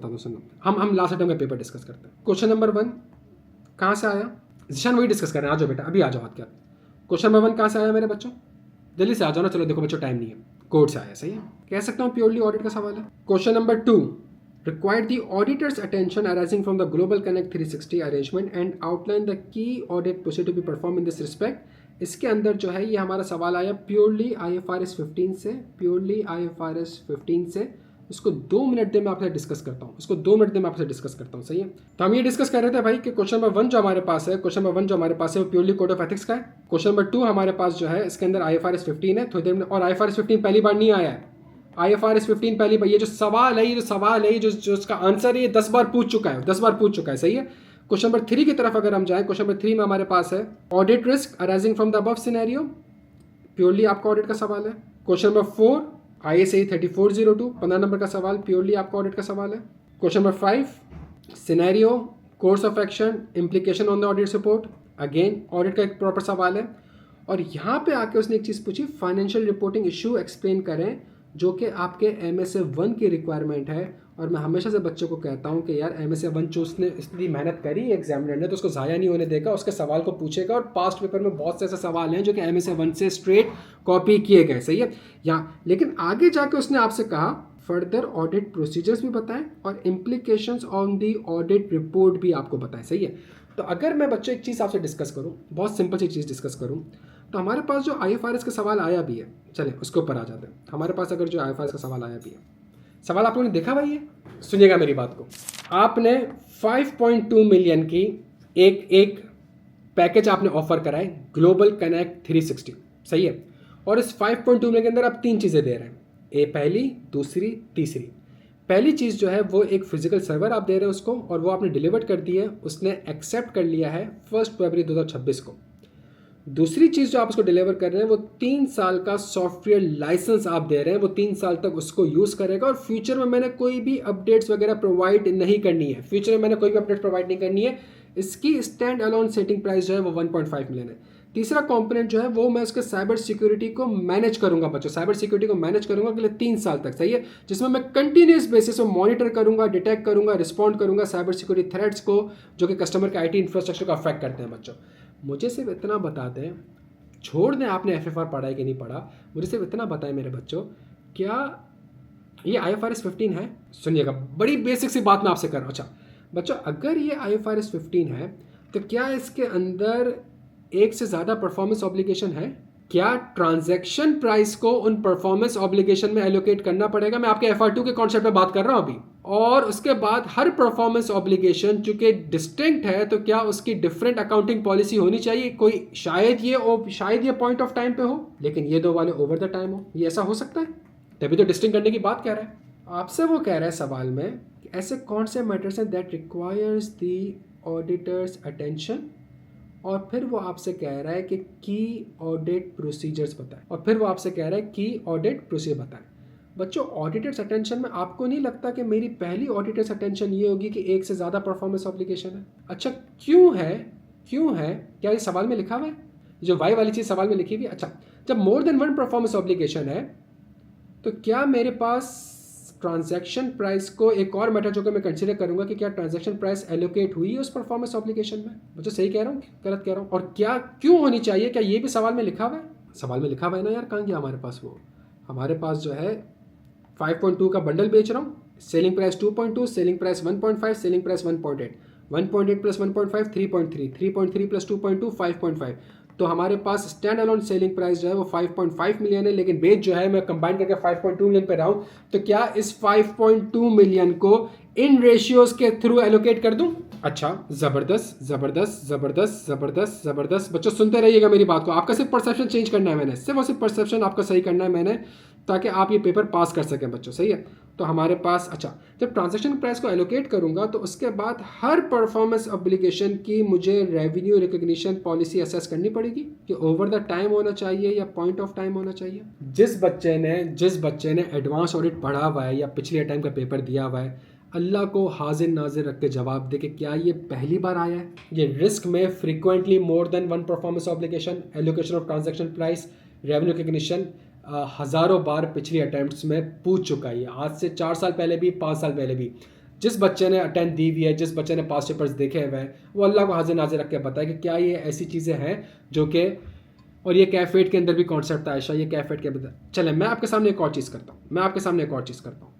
हूँ, सुनो। हम लास्ट टाइम का पेपर डिस्कस करते हैं। क्वेश्चन नंबर 1 कहाँ से आया? जिशान वही डिस्कस कर रहे हैं, आ जाओ बेटा, अभी आ जाओ हाथ के हाथ। क्वेश्चन नंबर 1 कहाँ से आया मेरे बच्चों? जल्दी से आ जाओ ना, चलो देखो बच्चों टाइम नहीं है, कोर्ट से आया, सही है, कह सकता हूँ प्योरली ऑडिट का सवाल है। Question number 2 required the auditor's attention arising from the Global Connect 360 arrangement and outline the key audit procedure to be performed in this respect। इसके अंदर जो है ये हमारा सवाल आया प्योरली IFRS 15 से, इसको 2 मिनट दे मैं आपसे डिस्कस करता हूँ, सही है। तो हम ये डिस्कस कर रहे थे भाई कि क्वेश्चन नंबर 1 जो हमारे पास है, वो प्योरली कोड ऑफ एथिक्स का है। क्वेश्चन नंबर 2 हमारे पास जो है इसके अंदर IFRS 15 है, थोड़ी देर में, और IFRS 15 पहली बार नहीं आया है। IFRS 15 पहली बार, ये जो सवाल है, जो इसका आंसर है, ये 10 बार पूछ चुका है, सही है। क्वेश्चन नंबर 3 की तरफ अगर हम जाएं, क्वेश्चन नंबर 3 में हमारे पास है audit risk arising from the above scenario, purely आपका ऑडिट का सवाल है। क्वेश्चन नंबर 4 ISA 3402, 15 नंबर का सवाल, प्योरली आपका ऑडिट का सवाल है। Question number 5 scenario, course of action, implication on the audit report, again audit का एक प्रॉपर सवाल है। और यहाँ पे आके उसने एक चीज़ पूछी, फाइनेंशियल रिपोर्टिंग इशू एक्सप्लेन करें, जो कि आपके MSA 1 की रिक्वायरमेंट है। और मैं हमेशा से बच्चों को कहता हूँ कि यार MSA 1 जो उसने इतनी मेहनत करी एग्जामिनर ने, तो उसको ज़ाया नहीं होने देगा, उसके सवाल को पूछेगा। और पास्ट पेपर में बहुत से ऐसे सवाल हैं जो कि MSA 1 से स्ट्रेट कॉपी किए गए, सही है यहाँ। लेकिन आगे जाके उसने आपसे कहा फर्दर ऑडिट प्रोसीजर्स भी बताएं और implications on the audit report भी आपको बताएं, सही है। तो अगर मैं बच्चों एक चीज़ आपसे डिस्कस करूँ, बहुत सिंपल सी चीज़ डिस्कस करूँ, तो हमारे पास जो IFRS का सवाल आया भी है, चले उसके ऊपर आ जाते हैं। हमारे पास अगर जो IFRS का सवाल आया भी है, सवाल आप लोगों ने देखा भाई है, सुनिएगा मेरी बात को। आपने 5.2 मिलियन की एक पैकेज आपने ऑफर कराए, ग्लोबल कनेक्ट 360, सही है। और इस 5.2 मिलियन के अंदर आप 3 चीज़ें दे रहे हैं, पहली, दूसरी, तीसरी। पहली चीज़ जो है वो एक फिजिकल सर्वर आप दे रहे हैं उसको, और वो आपने डिलीवर कर दी है, उसने एक्सेप्ट कर लिया है 1 फरवरी 2026 को। दूसरी चीज़ जो आप उसको डिलीवर कर रहे हैं वो 3 साल का सॉफ्टवेयर लाइसेंस आप दे रहे हैं, वो 3 साल तक उसको यूज़ करेगा। और फ्यूचर में मैंने कोई भी अपडेट्स वगैरह प्रोवाइड नहीं करनी है, फ्यूचर में मैंने कोई भी अपडेट्स प्रोवाइड नहीं करनी है। इसकी स्टैंड अलोन सेटिंग प्राइस जो है वो 1.5 मिलियन है। तीसरा कंपोनेंट जो है वो मैं उसके साइबर सिक्योरिटी को मैनेज करूंगा बच्चों, साइबर सिक्योरिटी को मैनेज करूंगा अगले 3 साल तक, सही है, जिसमें मैं कंटिन्यूस बेसिस पे मॉनिटर करूंगा, डिटेक्ट करूंगा, रिस्पॉन्ड करूंगा साइबर सिक्योरिटी थ्रेट्स को जो कि कस्टमर के IT इंफ्रास्ट्रक्चर को अफेक्ट करते हैं बच्चों। मुझे सिर्फ इतना बता दें, छोड़ दें आपने FFR पढ़ा है कि नहीं पढ़ा, मुझे सिर्फ इतना बताएं मेरे बच्चों, क्या ये IFRS 15 है? सुनिएगा, बड़ी बेसिक सी बात मैं आपसे कर रहा हूँ। अच्छा बच्चों, अगर ये IFRS 15 है तो क्या इसके अंदर एक से ज़्यादा परफॉर्मेंस ऑब्लिगेशन है? क्या ट्रांजैक्शन प्राइस को उन परफॉर्मेंस ऑब्लिगेशन में एलोकेट करना पड़ेगा? मैं आपके FR2 के कॉन्सेप्ट पे बात कर रहा हूँ अभी। और उसके बाद हर परफॉर्मेंस ऑब्लिगेशन चूंकि डिस्टिंक्ट है, तो क्या उसकी डिफरेंट अकाउंटिंग पॉलिसी होनी चाहिए? कोई शायद ये पॉइंट ऑफ टाइम पे हो, लेकिन ये दो वाले ओवर द टाइम हो। ये ऐसा हो सकता है, तभी तो डिस्टिंक्ट करने की बात कह रहा है आपसे। वो कह रहा है सवाल में कि ऐसे कौन से मैटर्स हैं that requires the auditors attention, और फिर वो आपसे कह रहा है कि की ऑडिट प्रोसीजर्स बताएं, और फिर वो आपसे कह रहा है की ऑडिट प्रोसीजर बताएं। बच्चों, ऑडिटर्स अटेंशन में आपको नहीं लगता कि मेरी पहली ऑडिटर्स अटेंशन ये होगी कि एक से ज़्यादा परफॉर्मेंस ऑब्लिगेशन है? अच्छा क्यों है? क्या ये सवाल में लिखा हुआ है? जो वाई वाली चीज़ सवाल में लिखी हुई है। अच्छा, जब मोर देन 1 परफॉर्मेंस ऑब्लिगेशन है, तो क्या मेरे पास ट्रांजैक्शन प्राइस को एक और मैटर जो कि मैं कंसीडर करूंगा कि क्या ट्रांजैक्शन प्राइस एलोकेट हुई है उस परफॉर्मेंस ऑब्लिगेशन में? मुझे सही कह रहा हूँ, गलत कह रहा हूँ? और क्या क्यों होनी चाहिए? क्या ये भी सवाल में लिखा हुआ है? सवाल में लिखा हुआ है ना यार, कहाँ गया हमारे पास वो? हमारे पास जो है 5.2 का बंडल बेच रहा हूँ, selling price 2.2, selling price 1.5, selling price 1.8, 1.8 plus 1.5 3.3, 3.3 plus 2.2 5.5। तो हमारे पास स्टैंड अलोन सेलिंग प्राइस जो है वो 5.5 मिलियन है, लेकिन बेच जो है मैं कंबाइन करके 5.2 मिलियन पे रहा हूँ। तो क्या इस 5.2 मिलियन को इन रेशियोज के थ्रू एलोकेट कर दूं? अच्छा, जबरदस्त जबरदस्त जबरदस्त जबरदस्त जबरदस्त। बच्चों सुनते रहिएगा मेरी बात को, आपका सिर्फ परसेप्शन चेंज करना है मैंने, सिर्फ और सिर्फ परसेप्शन आपका सही करना है मैंने, ताकि आप ये पेपर पास कर सकें बच्चों, सही है। तो हमारे पास, अच्छा, जब ट्रांजैक्शन प्राइस को एलोकेट करूंगा तो उसके बाद हर परफॉर्मेंस ऑब्लिगेशन की मुझे रेवेन्यू रिकग्निशन पॉलिसी असेस करनी पड़ेगी कि ओवर द टाइम होना चाहिए या पॉइंट ऑफ टाइम होना चाहिए। जिस बच्चे ने एडवांस ऑडिट पढ़ा हुआ है या पिछले टाइम का पेपर दिया हुआ है, अल्लाह को हाजिर नाजिर रख के जवाब दे कि क्या ये पहली बार आया है? ये रिस्क में frequently more than 1 performance obligation, allocation of transaction price, revenue recognition हज़ारों बार पिछली अटैम्प्ट्स में पूछ चुका है, आज से 4 साल पहले भी, 5 साल पहले भी। जिस बच्चे ने अटेम्प्ट दी हुई है, जिस बच्चे ने पास पेपर्स देखे हुए हैं, वो अल्लाह को हाजिर नाजिर रख के बताए कि क्या ये ऐसी चीज़ें हैं जो कि, और ये कैफेट के अंदर भी कॉन्सेप्ट था आयशा, ये कैफेट के अंदर। चले मैं आपके सामने एक और चीज़ करता हूँ,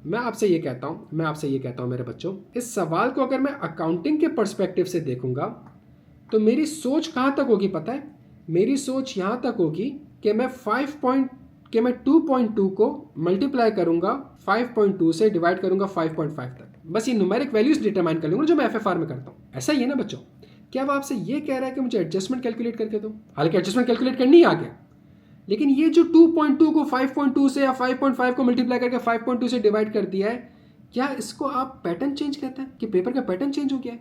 मैं आपसे ये कहता हूँ मेरे बच्चों, इस सवाल को अगर मैं अकाउंटिंग के पर्सपेक्टिव से देखूंगा तो मेरी सोच कहाँ तक होगी पता है? मेरी सोच यहाँ तक होगी कि मैं 2.2 को मल्टीप्लाई करूंगा 5.2 से, डिवाइड करूंगा 5.5 तक, बस ये न्यूमेरिक वैल्यूज डिटरमाइन कर लूंगा जो मैं FFR में करता हूँ। ऐसा ही है ना बच्चों? क्या वो आपसे ये कह रहा है कि मुझे एडजस्टमेंट कैलकुलेट करके दो? हालांकि एडजस्टमेंट कैलकुलेट करनी है आगे, लेकिन ये जो 2.2 को 5.2 से या 5.5 को मल्टीप्लाई करके 5.2 से डिवाइड कर दिया है, क्या इसको आप पैटर्न चेंज कहते हैं कि पेपर का पैटर्न चेंज हो गया है?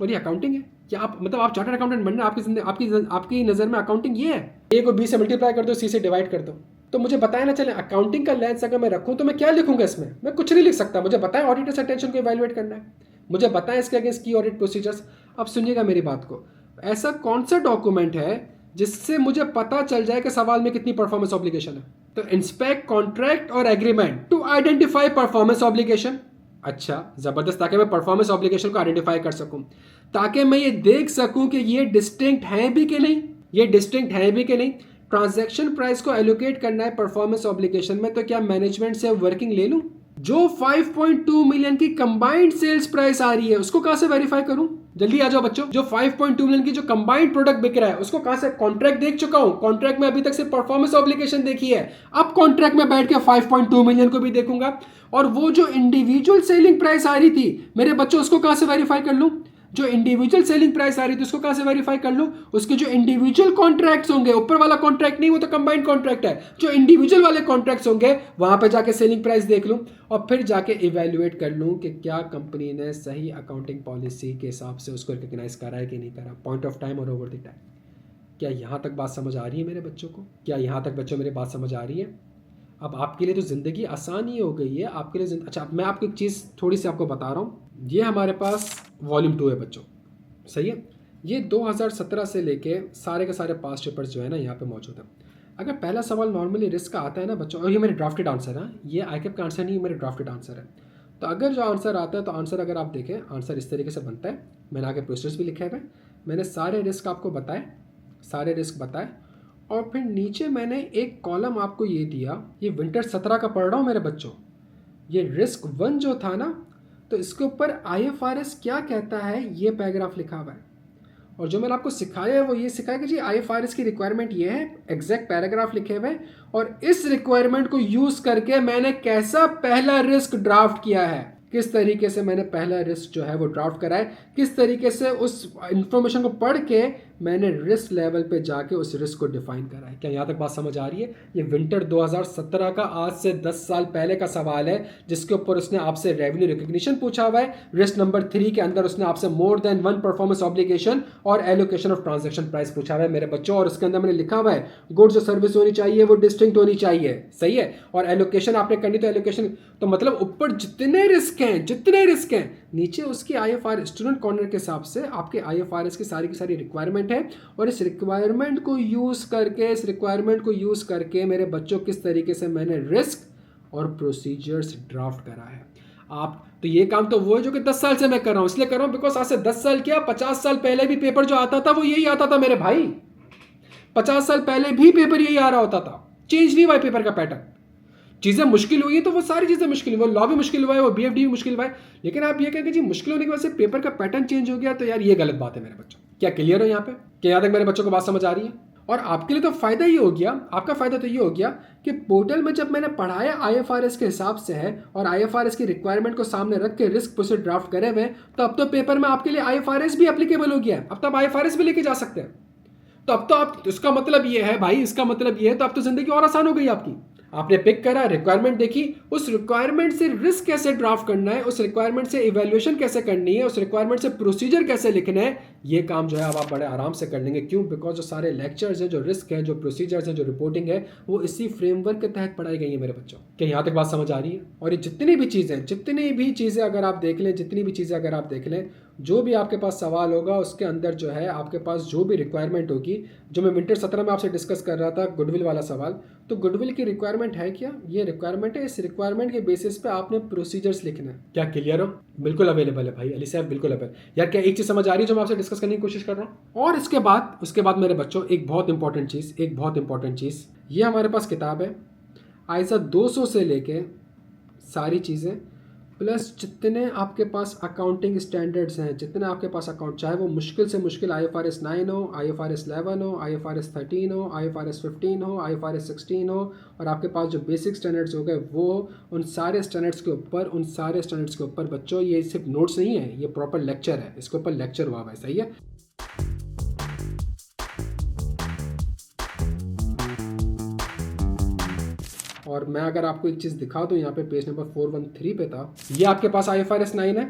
और ये अकाउंटिंग है क्या? आप मतलब आप चार्टर्ड अकाउंटेंट बनना, आपकी नज़र में अकाउंटिंग ये है? ए को बी से मल्टीप्लाई कर दो, सी से डिवाइड कर दो। तो मुझे बताया ना चले, अकाउंटिंग का लेंस अगर मैं रखूं तो मैं क्या लिखूंगा इसमें? मैं कुछ नहीं लिख सकता। मुझे बताएं ऑडिटर्स अटेंशन को इवैल्यूएट करना है, मुझे बताएं इसके अगेंस्ट की ऑडिट प्रोसीजर्स। अब सुनिएगा मेरी बात को, ऐसा कौन सा डॉक्यूमेंट है जिससे मुझे पता चल जाए कि सवाल में कितनी परफॉर्मेंस ऑब्लिगेशन है? तो इंस्पेक्ट कॉन्ट्रैक्ट और agreement to identify performance obligation. अच्छा जबरदस्त, ताकि मैं परफॉर्मेंस ऑब्लिगेशन को आइडेंटिफाई कर सकूं, ताकि मैं ये देख सकूं कि ये डिस्टिंक्ट है भी कि नहीं, ये डिस्टिंक्ट है भी कि नहीं। ट्रांजैक्शन प्राइस को एलोकेट करना है परफॉर्मेंस ऑब्लिगेशन में, तो क्या मैनेजमेंट से वर्किंग ले लूं? जो 5.2 मिलियन की कंबाइंड सेल्स प्राइस आ रही है उसको कहां से वेरीफाई करूं? जल्दी आ जाओ बच्चों। जो 5.2 मिलियन की जो कंबाइंड प्रोडक्ट बिक रहा है उसको कहां से? कॉन्ट्रैक्ट देख चुका हूं, कॉन्ट्रैक्ट में अभी तक सिर्फ परफॉर्मेंस ऑब्लिगेशन देखी है, अब कॉन्ट्रैक्ट में बैठ के 5.2 मिलियन को भी देखूंगा। और वो जो इंडिविजुअल सेलिंग प्राइस आ रही थी मेरे बच्चों, उसको कहां से वेरीफाई कर लूं? जो इंडिविजुअल सेलिंग प्राइस आ रही थी उसको कहां से वेरीफाई कर लूं? उसके जो इंडिविजुअल कॉन्ट्रैक्ट्स होंगे, ऊपर वाला कॉन्ट्रैक्ट नहीं, वो तो कंबाइंड कॉन्ट्रैक्ट है, जो इंडिविजुअल वाले कॉन्ट्रैक्ट्स होंगे वहां पे जाके सेलिंग प्राइस देख लूं और फिर जाके इवेल्युएट कर लूं कि क्या कंपनी ने सही अकाउंटिंग पॉलिसी के हिसाब से उसको रिकॉग्नाइज करा है कि नहीं करा, पॉइंट ऑफ टाइम और ओवर द टाइम। क्या यहाँ तक बात समझ आ रही है मेरे बच्चों को? क्या यहाँ तक बच्चों मेरी बात समझ आ रही है? अब आपके लिए तो ज़िंदगी आसान ही हो गई है आपके लिए। अच्छा मैं आपको एक चीज़ थोड़ी सी आपको बता रहा हूँ, ये हमारे पास वॉल्यूम 2 है बच्चों, सही है। ये 2017 से लेके सारे के सारे पास्ट पेपर्स जो है ना यहाँ पे मौजूद है। अगर पहला सवाल नॉर्मली रिस्क का आता है ना बच्चों, और ये मेरे ड्राफ्टेड आंसर है, ये आईकेप का आंसर नहीं, मेरे ड्राफ्टेड आंसर है। तो अगर जो आंसर आता है तो आंसर अगर आप देखें, आंसर इस तरीके से बनता है। मैंने आगे प्रोसेस भी लिखे हुए, मैंने सारे रिस्क आपको बताए, सारे रिस्क बताए, और फिर नीचे मैंने एक कॉलम आपको ये दिया, ये विंटर 17 का पढ़ रहा हूँ मेरे बच्चों। ये रिस्क 1 जो था ना, तो इसके ऊपर IFRS क्या कहता है ये पैराग्राफ लिखा हुआ है। और जो मैंने आपको सिखाया है वो ये सिखाया कि जी IFRS की रिक्वायरमेंट ये है, एग्जैक्ट पैराग्राफ लिखे हुए, और इस रिक्वायरमेंट को यूज़ करके मैंने कैसा पहला रिस्क ड्राफ्ट किया है, किस तरीके से मैंने पहला रिस्क जो है वो ड्राफ्ट करा है, किस तरीके से उस इंफॉर्मेशन को पढ़ के मैंने रिस्क लेवल पे जाके उस रिस्क को डिफाइन करा है। क्या यहाँ तक बात समझ आ रही है? ये विंटर 2017 का आज से 10 साल पहले का सवाल है, जिसके ऊपर उसने आपसे रेवेन्यू रिकग्निशन पूछा हुआ है। रिस्क नंबर 3 के अंदर उसने आपसे मोर देन 1 परफॉर्मेंस ऑब्लिगेशन और एलोकेशन ऑफ ट्रांजैक्शन प्राइस पूछा हुआ है मेरे बच्चों। और उसके अंदर मैंने लिखा हुआ है गुड्स और सर्विस होनी चाहिए, वो डिस्टिंक्ट होनी चाहिए, सही है। और एलोकेशन आपने करनी, तो एलोकेशन तो मतलब ऊपर जितने रिस्क हैं नीचे उसकी IFRS स्टूडेंट कॉर्नर के हिसाब से आपके IFRS की सारी रिक्वायरमेंट है। और इस रिक्वायरमेंट को यूज़ करके मेरे बच्चों किस तरीके से मैंने रिस्क और प्रोसीजर्स ड्राफ्ट करा है। आप तो ये काम तो वो है जो कि 10 साल से मैं कर रहा हूँ, इसलिए कर रहा हूँ बिकॉज आज से 10 साल क्या 50 साल पहले भी पेपर जो आता था वो यही आता था मेरे भाई। 50 साल पहले भी पेपर यही आ रहा होता था, चेंज नहीं हुआ पेपर का पैटर्न। चीज़ें मुश्किल हुई है तो वो सारी चीज़ें मुश्किल हुई, वो लॉ भी मुश्किल हुआ है, वो BFD भी मुश्किल हुआ है। लेकिन आप ये कहें कि जी मुश्किल होने की वजह से पेपर का पैटर्न चेंज हो गया, तो यार ये गलत बात है मेरे बच्चों। क्या क्लियर है यहाँ पे? क्या यहाँ तक मेरे बच्चों को बात समझ आ रही है? और आपके लिए तो फ़ायदा ही हो गया, आपका फ़ायदा तो ये हो गया कि पोर्टल में जब मैंने पढ़ाया IFRS के हिसाब से है और IFRS की रिक्वायरमेंट को सामने रख के रिस्क प्रोसीजर ड्राफ्ट करे हुए, तो अब तो पेपर में आपके लिए IFRS भी एप्लीकेबल हो गया है। अब तो आप IFRS भी लेके जा सकते हैं। तो अब तो आप, इसका मतलब ये है भाई, इसका मतलब ये है तो अब तो ज़िंदगी और आसान हो गई आपकी। आपने पिक करा, रिक्वायरमेंट देखी, उस रिक्वायरमेंट से रिस्क कैसे ड्राफ्ट करना है, उस रिक्वायरमेंट से इवैल्यूएशन कैसे करनी है, उस रिक्वायरमेंट से प्रोसीजर कैसे लिखना है, ये काम जो है अब आप बड़े आराम से कर लेंगे। क्यों? बिकॉज जो सारे लेक्चर्स हैं, जो रिस्क है, जो प्रोसीजर्स हैं, जो रिपोर्टिंग है, वो इसी फ्रेमवर्क के तहत पढ़ाई गई है मेरे बच्चों। क्या यहाँ तक बात समझ आ रही है? और ये जितनी भी चीज़ें अगर आप देख लें, जो भी आपके पास सवाल होगा उसके अंदर जो है आपके पास जो भी रिक्वायरमेंट होगी, जो मैं विंटर 17 में आपसे डिस्कस कर रहा था गुडविल वाला सवाल, तो गुडविल की रिक्वायरमेंट है क्या? ये रिक्वायरमेंट है। इस रिक्वायरमेंट के बेसिस पे आपने प्रोसीजर्स लिखना है। क्या क्लियर हो? बिल्कुल अवेलेबल है भाई अली साहब, बिल्कुल अवेलेबल। यार क्या एक चीज़ समझ आ रही है जो मैं आपसे डिस्कस करने की कोशिश कर रहा हूँ? और उसके बाद मेरे बच्चों एक बहुत इंपॉर्टेंट चीज़, ये हमारे पास किताब है आइसा 200 से लेके सारी चीज़ें, प्लस जितने आपके पास अकाउंटिंग स्टैंडर्ड्स हैं, जितने आपके पास अकाउंट, चाहे वो मुश्किल से मुश्किल IFRS 9 हो, IFRS 11 हो, IFRS 13 हो, IFRS 15 हो, IFRS 16 हो, और आपके पास जो बेसिक स्टैंडर्ड्स हो गए वो, उन सारे स्टैंडर्ड्स के ऊपर बच्चों ये सिर्फ नोट्स नहीं है, ये प्रॉपर लेक्चर है, इसके ऊपर लेक्चर हुआ है, सही है। और मैं अगर आपको एक चीज़ दिखा दूँ, यहाँ पे पेज नंबर 413 पे था, ये आपके पास IFRS 9 है,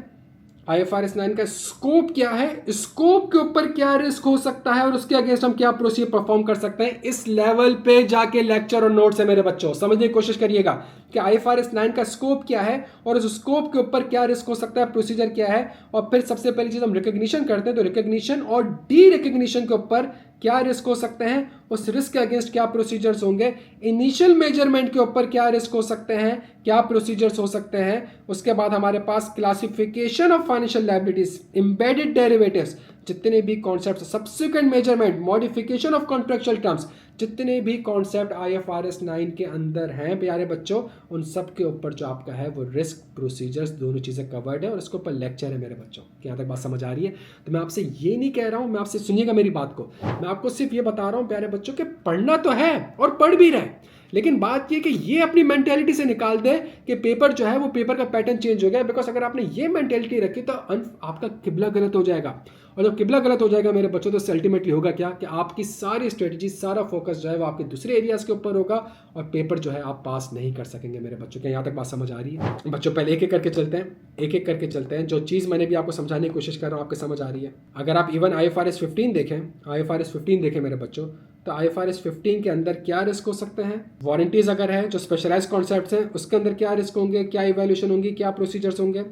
IFRS 9 का स्कोप क्या है, स्कोप के ऊपर क्या रिस्क हो सकता है और उसके अगेंस्ट हम क्या प्रोसीजर परफॉर्म कर सकते हैं, इस लेवल पे जाके लेक्चर और नोट्स है मेरे बच्चों, समझने की कोशिश करिएगा कि IFRS 9 का स्कोप क्या है और उस स्कोप के ऊपर क्या रिस्क हो सकता है, प्रोसीजर क्या है, और फिर सबसे पहली चीज हम रिकॉग्निशन करते हैं, तो रिकॉग्निशन और डी रिकॉग्निशन के ऊपर क्या रिस्क हो सकते हैं, उस रिस्क के अगेंस्ट क्या प्रोसीजर्स होंगे, इनिशियल मेजरमेंट के ऊपर क्या रिस्क हो सकते हैं, क्या प्रोसीजर्स हो सकते हैं, उसके बाद हमारे पास classification of financial liabilities, embedded derivatives, जितने भी concept, subsequent measurement, modification of contractual terms, जितने भी कॉन्सेप्ट IFRS 9 के अंदर हैं प्यारे बच्चों, उन सब के ऊपर जो आपका है वो रिस्क प्रोसीजर्स दोनों चीज़ें कवर्ड है और इसके ऊपर लेक्चर है मेरे बच्चों। क्या यहाँ तक बात समझ आ रही है? तो मैं आपसे ये नहीं कह रहा हूँ, मैं आपसे सुनिएगा मेरी बात को, मैं आपको सिर्फ ये बता रहा हूँ प्यारे बच्चों कि पढ़ना तो है और पढ़ भी रहे, लेकिन बात ये कि ये अपनी मेंटेलिटी से निकाल दे कि पेपर जो है वो पेपर का पैटर्न चेंज हो गया, बिकॉज अगर आपने ये मेंटेलिटी रखी तो आपका किबला गलत हो जाएगा, और जब किबला गलत हो जाएगा मेरे बच्चों तो अल्टीमेटली होगा क्या कि आपकी सारी स्ट्रेटजी, सारा फोकस जो है वो आपके दूसरे एरियाज के ऊपर होगा और पेपर जो है आप पास नहीं कर सकेंगे मेरे बच्चों। क्या यहाँ तक बात समझ आ रही है बच्चों? पहले एक एक करके चलते हैं, एक एक करके चलते हैं, जो चीज़ मैंने भी आपको समझाने की कोशिश कर रहा हूँ आपको समझ आ रही है। अगर आप इवन IFRS 15 देखें, IFRS 15 देखें मेरे बच्चों, तो IFRS 15 के अंदर क्या रिस्क हो सकते हैं, वारंटीज अगर है जो स्पेशलाइज्ड कॉन्सेप्ट्स हैं उसके अंदर क्या रिस्क होंगे, क्या इवैल्यूएशन होंगी, क्या प्रोसीजर्स होंगे,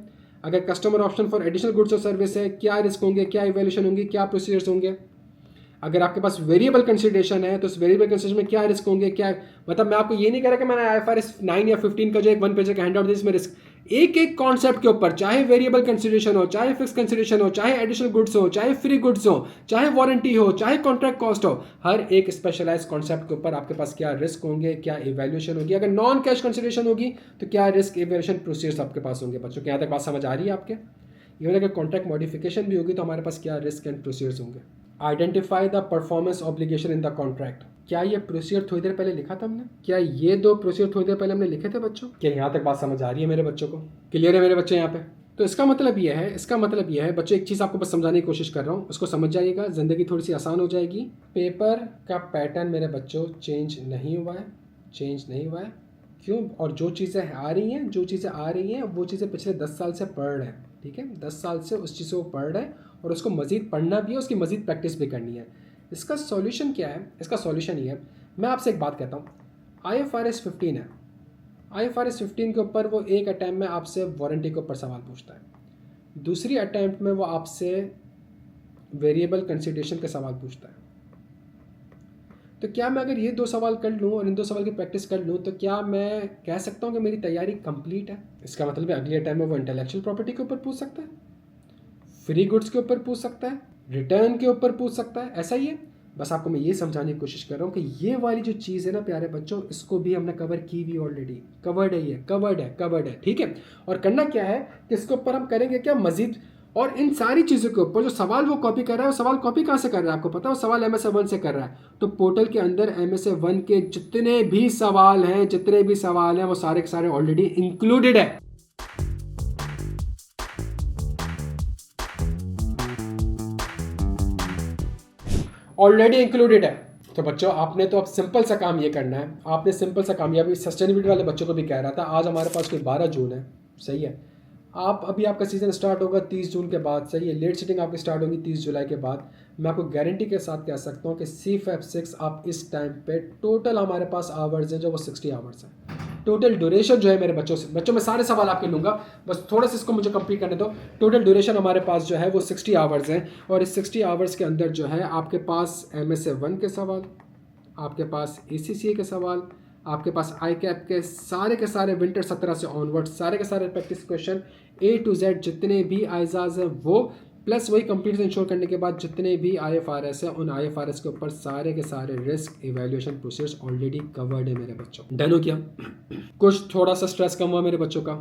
अगर customer option for additional goods और सर्विस है क्या रिस्क होंगे, क्या इवैल्यूएशन होंगी, क्या प्रोसीजर्स होंगे, अगर आपके पास वेरिएबल कंसिडरेशन है तो उस वेरिएबल कंसिडरेशन में क्या रिस्क होंगे, क्या, मतलब मैं आपको ये नहीं कह रहा कि मैंने IFRS 9 या 15 का जो एक 1 पेज का हैंडआउट दिया इसमें रिस्क, एक एक कॉन्सेप्ट के ऊपर, चाहे वेरिएबल कंसिडरेशन हो, चाहे फिक्स कंसिडरेशन हो, चाहे एडिशनल गुड्स हो, चाहे फ्री गुड्स हो, चाहे वारंटी हो, चाहे कॉन्ट्रैक्ट कॉस्ट हो, हर एक स्पेशलाइज्ड कॉन्सेप्ट के ऊपर आपके पास क्या रिस्क होंगे, क्या इवैल्यूएशन होगी, अगर नॉन कैश कंसिडरेशन होगी तो क्या रिस्क इवैल्यूएशन प्रोसीजर्स आपके पास होंगे बच्चों। क्या तक बात समझ आ रही है आपके? इवन अगर कॉन्ट्रैक्ट मॉडिफिकेशन भी होगी तो हमारे पास क्या रिस्क एंड प्रोसीजर्स होंगे। Identify the performance obligation in the contract, क्या ये प्रोसीजर थोड़ी देर पहले लिखा था हमने? क्या ये दो प्रोसीजर थोड़ी देर पहले हमने लिखे थे बच्चों? क्या यहाँ तक बात समझ आ रही है मेरे बच्चों को? क्लियर है मेरे बच्चे यहाँ पे? तो इसका मतलब ये है, इसका मतलब ये है बच्चों, एक चीज़ आपको बस समझाने की कोशिश कर रहा हूँ, उसको समझ जाइएगा, ज़िंदगी थोड़ी सी आसान हो जाएगी। पेपर का पैटर्न मेरे बच्चों चेंज नहीं हुआ है, चेंज नहीं हुआ है। क्यों? और जो चीज़ें आ रही हैं, जो चीज़ें आ रही हैं वो चीज़ें पिछले 10 साल से पढ़ रहे हैं, ठीक है, 10 साल से उस चीज़ को पढ़ रहे हैं और उसको मज़ीद पढ़ना भी है, उसकी मज़ीद प्रैक्टिस भी करनी है। इसका सॉल्यूशन क्या है? इसका सॉल्यूशन ये है, मैं आपसे एक बात कहता हूँ, IFRS 15 है, IFRS 15 के ऊपर वो एक अटैम्प्ट में आपसे वारंटी के ऊपर सवाल पूछता है, दूसरी अटैम्प्ट में वो आपसे वेरिएबल कंसिडरेशन के सवाल पूछता है। तो क्या मैं अगर ये दो सवाल कर लूँ और इन दो सवाल की प्रैक्टिस कर लूँ तो क्या मैं कह सकता हूँ कि मेरी तैयारी कंप्लीट है? इसका मतलब है अगले टाइम में वो इंटेलेक्चुअल प्रॉपर्टी के ऊपर पूछ सकता है, फ्री गुड्स के ऊपर पूछ सकता है, रिटर्न के ऊपर पूछ सकता है, ऐसा ही है। बस आपको मैं ये समझाने की कोशिश कर रहा हूँ कि ये वाली जो चीज़ है ना प्यारे बच्चों, इसको भी हमने कवर की हुई ऑलरेडी, कवर्ड है, ये कवर्ड है, ठीक है। और करना क्या है कि इसके ऊपर हम करेंगे क्या मजीद, और इन सारी चीज़ों के ऊपर जो सवाल वो कॉपी कर रहा है, वो सवाल कॉपी कहाँ से कर रहा है आपको पता है? वो सवाल MSA 1 से कर रहा है। तो पोर्टल के अंदर MSA 1 के जितने भी सवाल हैं वो सारे के सारे ऑलरेडी इंक्लूडेड है। ऑलरेडी इंक्लूडेड है। तो बच्चों आपने तो अब सिंपल सा काम ये करना है, आपने सिंपल सा काम, ये अभी सस्टेनेबिलिटी वाले बच्चों को भी कह रहा था, आज हमारे पास कोई 12 जून है, सही है, आप अभी आपका सीज़न स्टार्ट होगा 30 जून के बाद, सही है, लेट सिटिंग आपकी स्टार्ट होगी 30 जुलाई के बाद। मैं आपको गारंटी के साथ कह सकता हूँ कि CFAP 6 आप इस टाइम पे टोटल हमारे पास आवर्स हैं जो वो 60 आवर्स हैं। टोटल ड्यूरेशन जो है मेरे बच्चों में सारे सवाल आपके लूँगा, बस थोड़ा सा इसको मुझे कंप्लीट करने दो। टोटल ड्यूरेशन हमारे पास जो है वो 60 आवर्स हैं और इस 60 आवर्स के अंदर जो है आपके पास MSA 1 के सवाल, आपके पास ACCA के सवाल, आपके पास ICAP के सारे विंटर 17 से ऑनवर्ड सारे के सारे practice question A to Z जितने भी आइजाज हैं वो, प्लस वही कंप्लीट इंश्योर करने के बाद जितने भी IFRS है उन IFRS के ऊपर सारे के सारे risk evaluation process already covered है मेरे बच्चों। डन हो क्या? कुछ थोड़ा सा स्ट्रेस कम हुआ मेरे बच्चों का,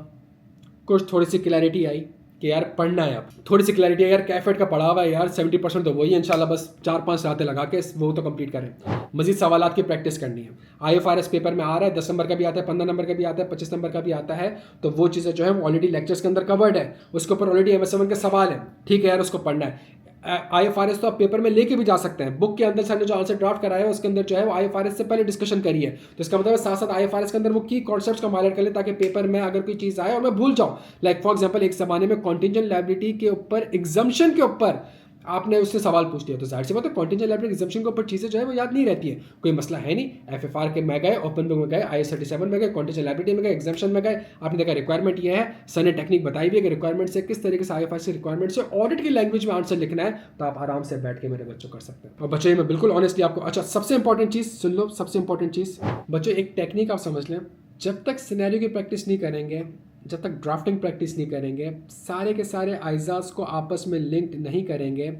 कुछ थोड़ी सी क्लैरिटी आई कि यार पढ़ना है, अब थोड़ी सी क्लैरिटी है यार, कैफेट का पढ़ा हुआ है यार 70% तो वही है, इंशाल्लाह बस 4-5 रातें लगा के वो तो कंप्लीट करें, मजीद सवालात की प्रैक्टिस करनी है। IFRS पेपर में आ रहा है, 10 नंबर का भी आता है, 15 नंबर का भी आता है, 25 नंबर का भी आता है, तो वो चीज़ें जो है वो ऑलरेडी लेक्चर्स के अंदर कवर्ड है, उसके ऊपर ऑलरेडी MSA 1 के सवाल है, ठीक है यार, उसको पढ़ना है। IFRS तो आप पेपर में लेके भी जा सकते हैं। बुक के अंदर सर ने जो आंसर ड्राफ्ट कराया है उसके अंदर जो है वो IFRS से पहले डिस्कशन करी है, तो इसका मतलब साथ साथ IFRS के अंदर वो की कॉन्सेप्ट्स को हाईलाइट कर ले ताकि पेपर में अगर कोई चीज़ आए और मैं भूल जाऊँ। लाइक फॉर एग्जाम्पल एक ज़माने में कॉन्टिजेंट लायबिलिटी के ऊपर एग्जम्पशन के ऊपर आपने उससे सवाल पूछ लिया, तो जाहिर सी बात है कॉन्टिजेंट लायबिलिटी एग्जम्पशन के ऊपर चीज़ें जो है वो याद नहीं रहती है। कोई मसला है नहीं, FFR के में गए, ओपन बुक में गए, IAS 37 में गए, कॉन्टिजेंट लायबिलिटी में गए, एग्जम्पशन में गए, आपने देखा रिक्वायरमेंट ये है, सर ने टेक्निक बताई भी है कि रिक्वायरमेंट से किस तरीके से IFRS से रिक्वायरमेंट से ऑडिट की लैंग्वेज में आंसर लिखना है, तो आप आराम से बैठ के मेरे बच्चों कर सकते हैं। और बच्चों मैं बिल्कुल ऑनेस्टली आपको, अच्छा सबसे इंपॉर्टेंट चीज़ सुन लो, सबसे इंपॉर्टेंट चीज़ बच्चों एक टेक्निक आप समझ लें, जब तक सिनेरियो की प्रैक्टिस नहीं करेंगे, जब तक ड्राफ्टिंग प्रैक्टिस नहीं करेंगे, सारे के सारे आइजाज को आपस में लिंक्ड नहीं करेंगे,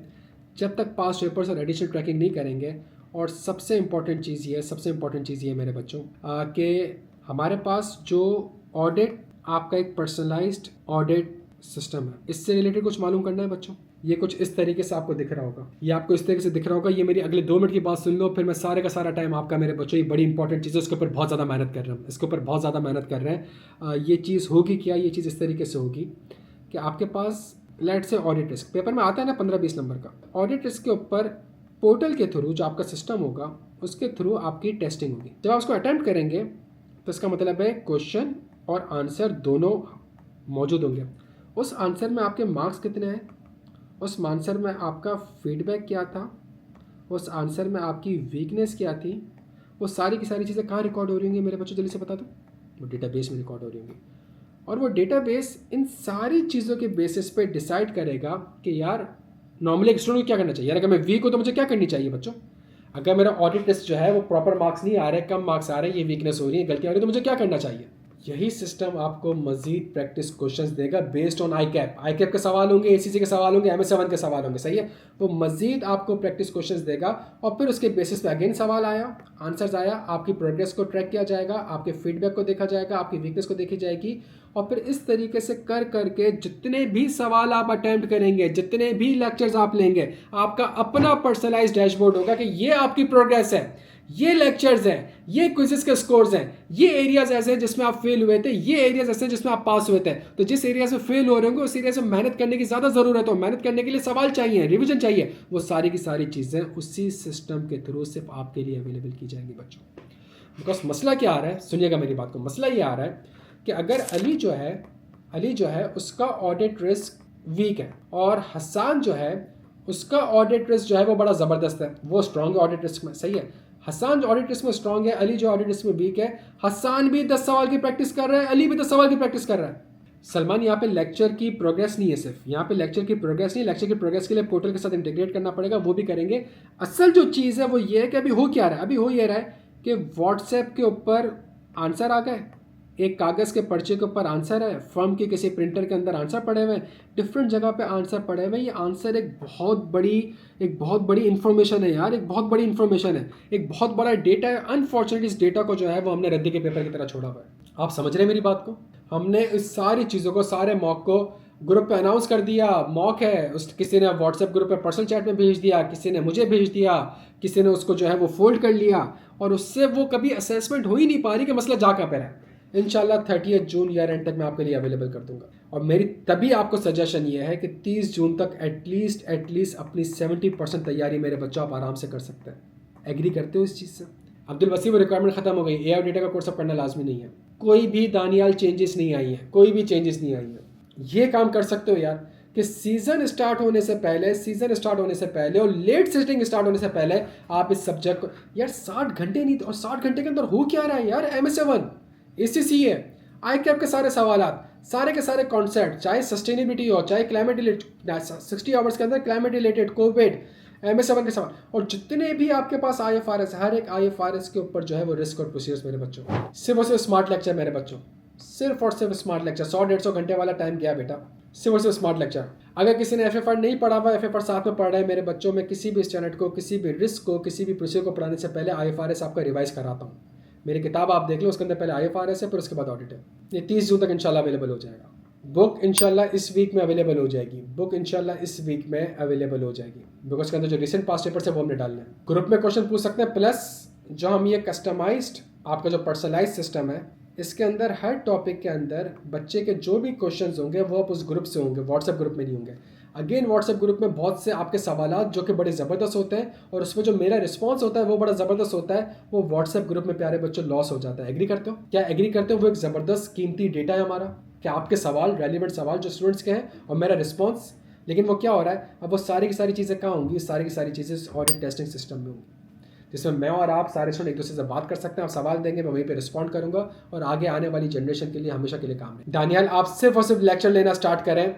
जब तक पास पेपर्स और एडिशनल ट्रैकिंग नहीं करेंगे, और सबसे इंपॉर्टेंट चीज़ ये, सबसे इंपॉर्टेंट चीज़ ये मेरे बच्चों कि हमारे पास जो ऑडिट आपका एक पर्सनलाइज्ड ऑडिट सिस्टम है, इससे रिलेटेड कुछ मालूम करना है बच्चों। ये कुछ इस तरीके से आपको दिख रहा होगा, ये आपको इस तरीके से दिख रहा होगा। ये मेरी अगले 2 मिनट की बात सुन लो, फिर मैं सारे का सारा टाइम आपका मेरे बच्चों, ये बड़ी इंपॉर्टेंट चीज़ है, इसके ऊपर बहुत ज़्यादा मेहनत कर रहे हैं, इसके ऊपर बहुत ज़्यादा मेहनत कर रहे हैं। ये चीज़ होगी क्या, ये चीज़ इस तरीके से होगी कि आपके पास लेट से ऑडिट रिस्क पेपर में आता है ना 15-20 नंबर का, ऑडिट रिस्क के ऊपर पोर्टल के थ्रू जो आपका सिस्टम होगा उसके थ्रू आपकी टेस्टिंग होगी। जब आप उसको अटेम्प्ट करेंगे तो इसका मतलब है क्वेश्चन और आंसर दोनों मौजूद होंगे। उस आंसर में आपके मार्क्स कितने हैं, उस आंसर में आपका फीडबैक क्या था, उस आंसर में आपकी वीकनेस क्या थी, वो सारी की सारी चीज़ें कहाँ रिकॉर्ड हो रही होंगी मेरे बच्चों, जल्दी से बता दो। वो डेटाबेस में रिकॉर्ड हो रही होंगी, और वो डेटाबेस इन सारी चीज़ों के बेसिस पे डिसाइड करेगा कि यार नॉर्मली एक स्टूडेंट को क्या करना चाहिए। यार अगर मैं वीक हूँ तो मुझे क्या करनी चाहिए बच्चों, अगर मेरा ऑडिट टेस्ट जो है वो प्रॉपर मार्क्स नहीं आ रहे, कम मार्क्स आ रहे हैं, ये वीकनेस हो रही है, गलतियाँ हो रही है, तो मुझे क्या करना चाहिए। यही सिस्टम आपको मजीद प्रैक्टिस क्वेश्चंस देगा बेस्ड ऑन आई कैप के सवाल होंगे, ACC के सवाल होंगे, MS1 के सवाल होंगे, सही है। वो मजीद आपको प्रैक्टिस क्वेश्चंस देगा, और फिर उसके बेसिस पे अगेन सवाल आया, आंसर्स आया, आपकी प्रोग्रेस को ट्रैक किया जाएगा, आपके फीडबैक को देखा जाएगा, आपकी वीकनेस को देखी जाएगी, और फिर इस तरीके से कर करके जितने भी सवाल आप अटेम्प्ट करेंगे, जितने भी लेक्चर्स आप लेंगे, आपका अपना पर्सनलाइज्ड डैशबोर्ड होगा कि ये आपकी प्रोग्रेस है, ये लेक्चर्स हैं, ये क्विज़ेस के स्कोर्स हैं, ये एरियाज ऐसे हैं जिसमें आप फेल हुए थे, ये एरियाज ऐसे हैं जिसमें आप पास हुए थे। तो जिस एरियाज में फेल हो रहे होंगे उस एरिया से मेहनत करने की ज़्यादा ज़रूरत हो, मेहनत करने के लिए सवाल चाहिए, रिवीजन चाहिए, वो सारी की सारी चीज़ें उसी सिस्टम के थ्रू सिर्फ आपके लिए अवेलेबल की जाएंगी बच्चों। बिकॉज मसला क्या आ रहा है, सुनिएगा मेरी बात को, मसला ये आ रहा है कि अगर अली जो है उसका ऑडिट रिस्क वीक है, और हसान जो है उसका ऑडिट रिस्क जो है वो बड़ा ज़बरदस्त है, वो स्ट्रॉन्ग है ऑडिट रिस्क में, सही है। हसान जो ऑडिट रिस्क में स्ट्रॉन्ग है, अली जो ऑडिट रिस्क में वीक है। हसान भी 10 सवाल की प्रैक्टिस कर रहा है, अली भी 10 सवाल की प्रैक्टिस कर रहा है। सलमान यहाँ पे लेक्चर की प्रोग्रेस नहीं है, सिर्फ यहाँ पे लेक्चर की प्रोग्रेस नहीं, लेक्चर की प्रोग्रेस के लिए पोर्टल के साथ इंटीग्रेट करना पड़ेगा, वो भी करेंगे। असल जो चीज़ है वो ये है कि अभी हो क्या रहा है, अभी हो ये रहा है कि व्हाट्सएप के ऊपर आंसर आ गए, एक कागज़ के पर्चे के ऊपर आंसर है, फर्म के किसी प्रिंटर के अंदर आंसर पड़े हुए हैं, डिफरेंट जगह पे आंसर पड़े हुए हैं। ये आंसर एक बहुत बड़ी इन्फॉर्मेशन है यार, एक बहुत बड़ी इन्फॉर्मेशन है, एक बहुत बड़ा डेटा है। अनफॉर्चुनेटली इस डेटा को जो है वो हमने रद्दी के पेपर की तरह छोड़ा हुआ है। आप समझ रहे हैं मेरी बात को, हमने इस सारी चीज़ों को, सारे मॉक को ग्रुप पे अनाउंस कर दिया, मॉक है, उस किसी ने व्हाट्सएप ग्रुप पे पर्सनल चैट में भेज दिया, किसी ने मुझे भेज दिया, किसी ने उसको जो है वो फोल्ड कर लिया, और उससे वो कभी असेसमेंट हो ही नहीं पा रही कि मसला जा कहाँ पे है। इंशाल्लाह 30 जून ईयर एंड तक मैं आपके लिए अवेलेबल कर दूंगा, और मेरी तभी आपको सजेशन ये है कि 30 जून तक एटलीस्ट अपनी 70% तैयारी मेरे बच्चों आप आराम से कर सकते हैं। एग्री करते हो इस चीज़ से? अब्दुल वसीम रिक्वायरमेंट खत्म हो गई, AI डेटा का कोर्स अब करना लाजमी नहीं है, कोई भी दानियाल चेंजेस नहीं आई है, कोई भी चेंजेस नहीं आई है। ये काम कर सकते हो यार कि सीज़न स्टार्ट होने से पहले और लेट सेटिंग स्टार्ट होने से पहले आप इस सब्जेक्ट को, यार 60 घंटे नहीं, और 60 घंटे के अंदर हो क्या रहा है यार, MS1 ACC है, आई-कैप के सारे सवालात, सारे के सारे कॉन्सेप्ट, चाहे सस्टेनेबिलिटी हो, चाहे क्लाइमेट रिलेटेड, 60 आवर्स के अंदर क्लाइमेट रिलेटेड, कोविड, MS7 के सवाल, और जितने भी आपके पास IFRS, हर एक IFRS के ऊपर जो है वो रिस्क और प्रोसीजर्स मेरे बच्चों, सिर्फ और सिर्फ स्मार्ट लेक्चर मेरे बच्चों, सिर्फ और सिर्फ स्मार्ट लेक्चर। 100-150 घंटे वाला टाइम गया बेटा, सिर्फ और सिर्फ स्मार्ट लेक्चर। अगर किसी ने FFR नहीं पढ़ा हुआ, FFR साथ में पढ़ रहा है मेरे बच्चों, में किसी भी स्टैंडर्ड को, किसी भी रिस्क को, किसी भी प्रोसीजर को पढ़ाने से पहले IFRS आपका रिवाइज कराता हूँ। मेरी किताब आप देख लो, उसके अंदर पहले IFRS है, फिर उसके बाद ऑडिट है। ये 30 जून तक इंशाल्लाह अवेलेबल हो जाएगा। बुक इंशाल्लाह इस वीक में अवेलेबल हो जाएगी, बिकॉज के अंदर जो रिसेंट पास्ट पेपर्स है वो हमने डालने हैं। ग्रुप में क्वेश्चन पूछ सकते हैं, प्लस जो हम ये कस्टमाइज्ड आपका जो पर्सनलाइज सिस्टम है, इसके अंदर हर टॉपिक के अंदर बच्चे के जो भी क्वेश्चंस होंगे वो आप उस ग्रुप से होंगे, व्हाट्सएप ग्रुप में नहीं होंगे। अगेन व्हाट्सएप ग्रुप में बहुत से आपके सवालात जो कि बड़े ज़बरदस्त होते हैं और उसमें जो मेरा रिस्पॉन्स होता है वो बड़ा ज़बरदस्त होता है, वो व्हाट्सएप ग्रुप में प्यारे बच्चों लॉस हो जाता है। एग्री करते हो? क्या एग्री करते हो? वो एक ज़बरदस्त कीमती डेटा है हमारा, क्या आपके सवाल रेलिवेंट सवाल जो स्टूडेंट्स के हैं और मेरा रिस्पॉन्स। लेकिन वो क्या हो रहा है, अब वो सारी की सारी चीज़ें कहाँ होंगी? सारी की सारी चीज़ें ऑडिट टेस्टिंग सिस्टम में होंगी, जिसमें मैं और आप सारे स्टूडेंट एक दूसरे से बात कर सकते हैं, आप सवाल देंगे, मैं वहीं पे रिस्पॉन्ड करूंगा और आगे आने वाली जनरेशन के लिए हमेशा के लिए काम है। दानियाल, आप सिर्फ और सिर्फ लेक्चर लेना स्टार्ट करें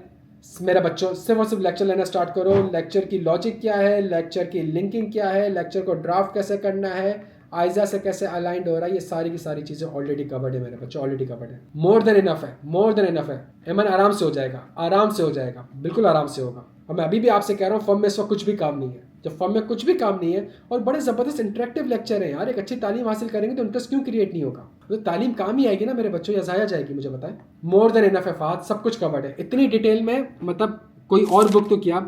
मेरे बच्चों, सिर्फ और सिर्फ लेक्चर लेना स्टार्ट करो। लेक्चर की लॉजिक क्या है, लेक्चर की लिंकिंग क्या है, लेक्चर को ड्राफ्ट कैसे करना है, आइजा से कैसे अलाइंड हो रहा है, ये सारी की सारी चीज़ें ऑलरेडी कवर्ड है मेरे बच्चों, ऑलरेडी कवर्ड है। मोर देन इनफ है, मोर देन इनफ है। एमन आराम से हो जाएगा, आराम से हो जाएगा, बिल्कुल आराम से होगा। और मैं अभी भी आपसे कह रहा हूँ, फॉर्म में इस वक्त कुछ भी काम नहीं है। जब फॉर्म में कुछ भी काम नहीं है और बड़े ज़बरदस्त इंटरेक्टिव लेक्चर है यार, एक अच्छी तालीम हासिल करेंगे तो इंटरेस्ट क्यों क्रिएट नहीं होगा? तो तालीम काम ही आएगी ना मेरे बच्चों, या ज़ाया जाएगी? मुझे बताएं। मोर देन इनफ है फात, सब कुछ कवर्ड है इतनी डिटेल में। मतलब कोई और बुक तो क्या,